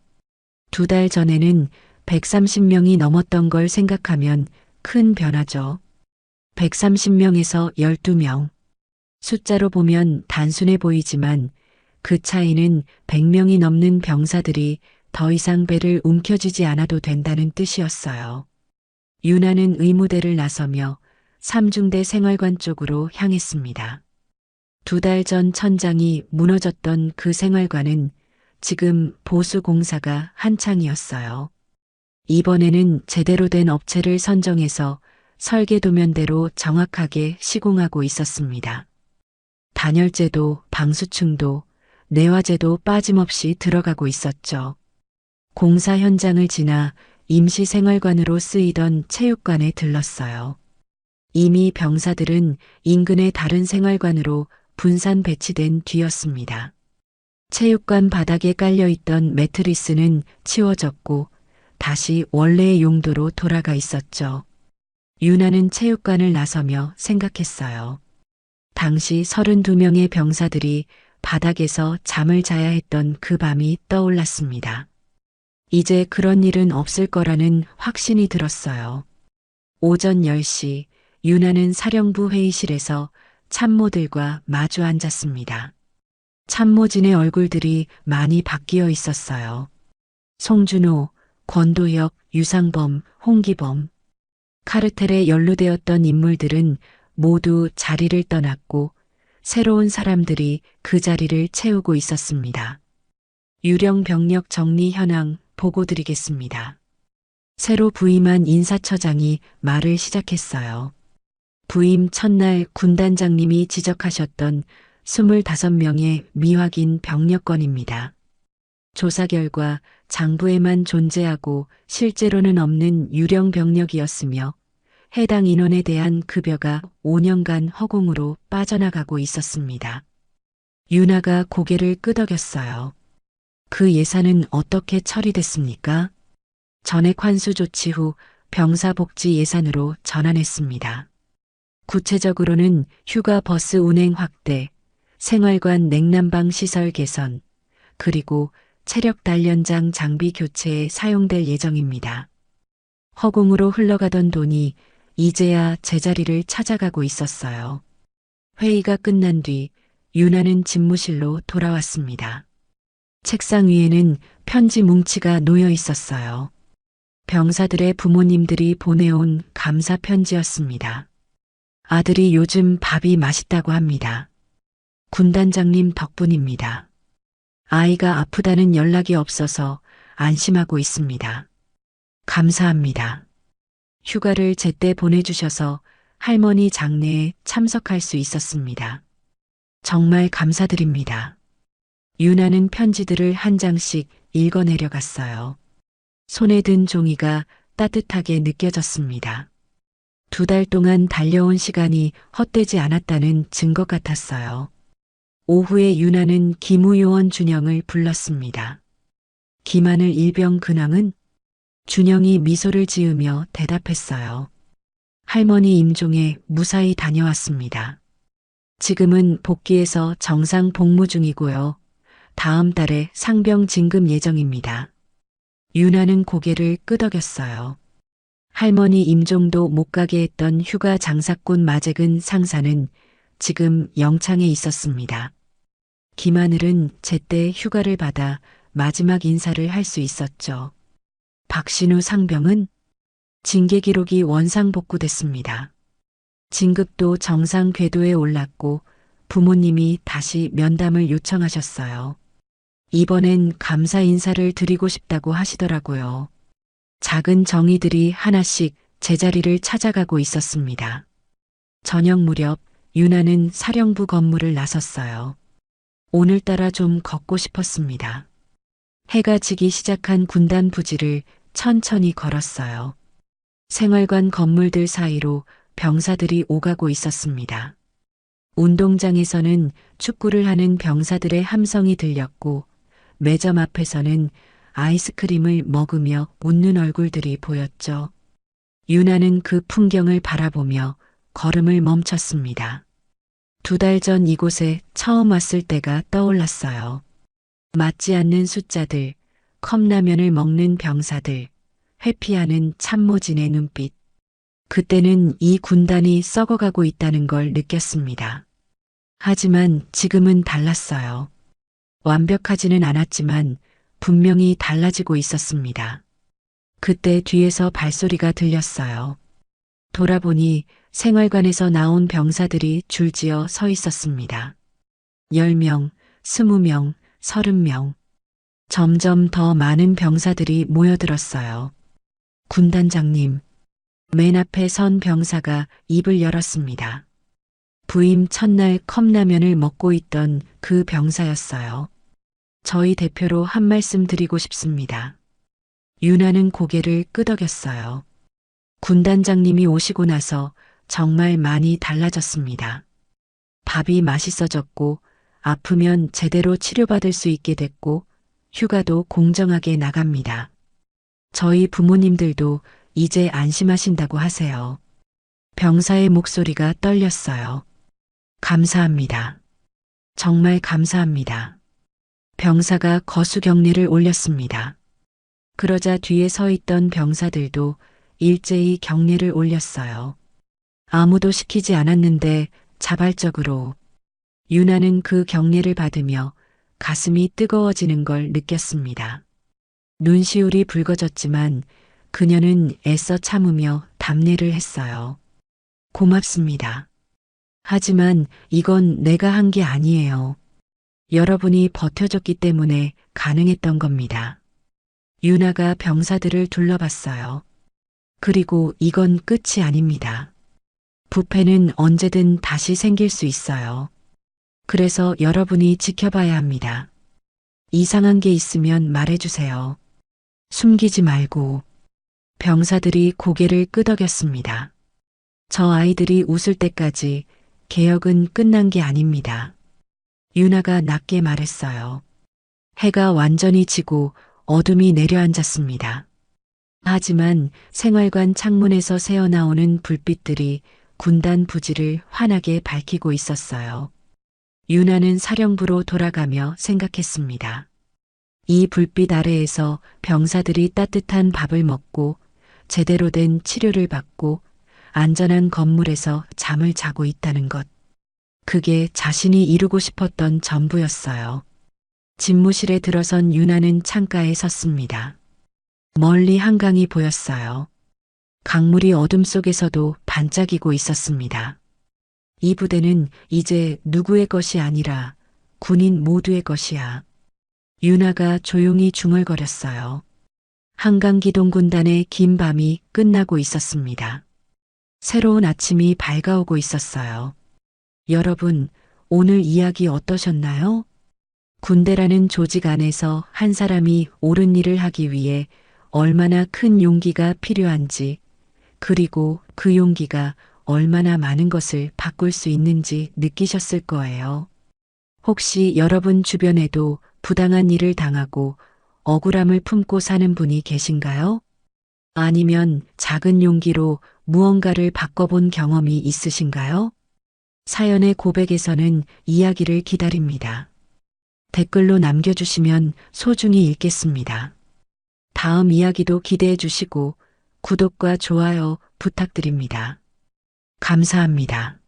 2달 전에는 130명이 넘었던 걸 생각하면 큰 변화죠. 130명에서 12명. 숫자로 보면 단순해 보이지만 그 차이는 100명이 넘는 병사들이 더 이상 배를 움켜쥐지 않아도 된다는 뜻이었어요. 윤아는 의무대를 나서며 삼중대 생활관 쪽으로 향했습니다. 2달 전 천장이 무너졌던 그 생활관은 지금 보수 공사가 한창이었어요. 이번에는 제대로 된 업체를 선정해서 설계 도면대로 정확하게 시공하고 있었습니다. 단열재도 방수층도 내화재도 빠짐없이 들어가고 있었죠. 공사 현장을 지나 임시생활관으로 쓰이던 체육관에 들렀어요. 이미 병사들은 인근의 다른 생활관으로 분산 배치된 뒤였습니다. 체육관 바닥에 깔려있던 매트리스는 치워졌고 다시 원래의 용도로 돌아가 있었죠. 윤아는 체육관을 나서며 생각했어요. 당시 32명의 병사들이 바닥에서 잠을 자야 했던 그 밤이 떠올랐습니다. 이제 그런 일은 없을 거라는 확신이 들었어요. 오전 10시 윤아는 사령부 회의실에서 참모들과 마주 앉았습니다. 참모진의 얼굴들이 많이 바뀌어 있었어요. 송준호, 권도혁, 유상범, 홍기범. 카르텔에 연루되었던 인물들은 모두 자리를 떠났고 새로운 사람들이 그 자리를 채우고 있었습니다. 유령 병력 정리 현황 보고드리겠습니다. 새로 부임한 인사처장이 말을 시작했어요. 부임 첫날 군단장님이 지적하셨던 25명의 미확인 병력권입니다. 조사 결과 장부에만 존재하고 실제로는 없는 유령 병력이었으며 해당 인원에 대한 급여가 5년간 허공으로 빠져나가고 있었습니다. 윤아가 고개를 끄덕였어요. 그 예산은 어떻게 처리됐습니까? 전액 환수 조치 후 병사복지 예산으로 전환했습니다. 구체적으로는 휴가 버스 운행 확대, 생활관 냉난방 시설 개선, 그리고 체력 단련장 장비 교체에 사용될 예정입니다. 허공으로 흘러가던 돈이 이제야 제자리를 찾아가고 있었어요. 회의가 끝난 뒤 윤아는 집무실로 돌아왔습니다. 책상 위에는 편지 뭉치가 놓여 있었어요. 병사들의 부모님들이 보내온 감사 편지였습니다. 아들이 요즘 밥이 맛있다고 합니다. 군단장님 덕분입니다. 아이가 아프다는 연락이 없어서 안심하고 있습니다. 감사합니다. 휴가를 제때 보내주셔서 할머니 장례에 참석할 수 있었습니다. 정말 감사드립니다. 윤아는 편지들을 한 장씩 읽어내려갔어요. 손에 든 종이가 따뜻하게 느껴졌습니다. 2달 동안 달려온 시간이 헛되지 않았다는 증거 같았어요. 오후에 윤아는 기무요원 준영을 불렀습니다. 김하늘 일병 근황은? 준영이 미소를 지으며 대답했어요. 할머니 임종에 무사히 다녀왔습니다. 지금은 복귀해서 정상 복무 중이고요. 다음 달에 상병 진급 예정입니다. 윤아는 고개를 끄덕였어요. 할머니 임종도 못 가게 했던 휴가 장사꾼 마재근 상사는 지금 영창에 있었습니다. 김하늘은 제때 휴가를 받아 마지막 인사를 할 수 있었죠. 박신우 상병은 징계 기록이 원상 복구됐습니다. 진급도 정상 궤도에 올랐고 부모님이 다시 면담을 요청하셨어요. 이번엔 감사 인사를 드리고 싶다고 하시더라고요. 작은 정의들이 하나씩 제자리를 찾아가고 있었습니다. 저녁 무렵 유나는 사령부 건물을 나섰어요. 오늘따라 좀 걷고 싶었습니다. 해가 지기 시작한 군단 부지를 천천히 걸었어요. 생활관 건물들 사이로 병사들이 오가고 있었습니다. 운동장에서는 축구를 하는 병사들의 함성이 들렸고 매점 앞에서는 아이스크림을 먹으며 웃는 얼굴들이 보였죠. 유나는 그 풍경을 바라보며 걸음을 멈췄습니다. 2달 전 이곳에 처음 왔을 때가 떠올랐어요. 맞지 않는 숫자들, 컵라면을 먹는 병사들, 회피하는 참모진의 눈빛. 그때는 이 군단이 썩어가고 있다는 걸 느꼈습니다. 하지만 지금은 달랐어요. 완벽하지는 않았지만 분명히 달라지고 있었습니다. 그때 뒤에서 발소리가 들렸어요. 돌아보니 생활관에서 나온 병사들이 줄지어 서 있었습니다. 10명, 20명, 30명. 점점 더 많은 병사들이 모여들었어요. 군단장님, 맨 앞에 선 병사가 입을 열었습니다. 부임 첫날 컵라면을 먹고 있던 그 병사였어요. 저희 대표로 한 말씀 드리고 싶습니다. 유나는 고개를 끄덕였어요. 군단장님이 오시고 나서 정말 많이 달라졌습니다. 밥이 맛있어졌고 아프면 제대로 치료받을 수 있게 됐고 휴가도 공정하게 나갑니다. 저희 부모님들도 이제 안심하신다고 하세요. 병사의 목소리가 떨렸어요. 감사합니다. 정말 감사합니다. 병사가 거수경례를 올렸습니다. 그러자 뒤에 서 있던 병사들도 일제히 경례를 올렸어요. 아무도 시키지 않았는데 자발적으로. 유나는 그 경례를 받으며 가슴이 뜨거워지는 걸 느꼈습니다. 눈시울이 붉어졌지만 그녀는 애써 참으며 답례를 했어요. 고맙습니다. 하지만 이건 내가 한 게 아니에요. 여러분이 버텨줬기 때문에 가능했던 겁니다. 유나가 병사들을 둘러봤어요. 그리고 이건 끝이 아닙니다. 부패는 언제든 다시 생길 수 있어요. 그래서 여러분이 지켜봐야 합니다. 이상한 게 있으면 말해주세요. 숨기지 말고. 병사들이 고개를 끄덕였습니다. 저 아이들이 웃을 때까지 개혁은 끝난 게 아닙니다. 유나가 낮게 말했어요. 해가 완전히 지고 어둠이 내려앉았습니다. 하지만 생활관 창문에서 새어나오는 불빛들이 군단 부지를 환하게 밝히고 있었어요. 유나는 사령부로 돌아가며 생각했습니다. 이 불빛 아래에서 병사들이 따뜻한 밥을 먹고 제대로 된 치료를 받고 안전한 건물에서 잠을 자고 있다는 것. 그게 자신이 이루고 싶었던 전부였어요. 집무실에 들어선 유나는 창가에 섰습니다. 멀리 한강이 보였어요. 강물이 어둠 속에서도 반짝이고 있었습니다. 이 부대는 이제 누구의 것이 아니라 군인 모두의 것이야. 유나가 조용히 중얼거렸어요. 한강기동군단의 긴 밤이 끝나고 있었습니다. 새로운 아침이 밝아오고 있었어요. 여러분, 오늘 이야기 어떠셨나요? 군대라는 조직 안에서 한 사람이 옳은 일을 하기 위해 얼마나 큰 용기가 필요한지, 그리고 그 용기가 얼마나 많은 것을 바꿀 수 있는지 느끼셨을 거예요. 혹시 여러분 주변에도 부당한 일을 당하고 억울함을 품고 사는 분이 계신가요? 아니면 작은 용기로 무언가를 바꿔본 경험이 있으신가요? 사연의 고백에서는 이야기를 기다립니다. 댓글로 남겨주시면 소중히 읽겠습니다. 다음 이야기도 기대해 주시고 구독과 좋아요 부탁드립니다. 감사합니다.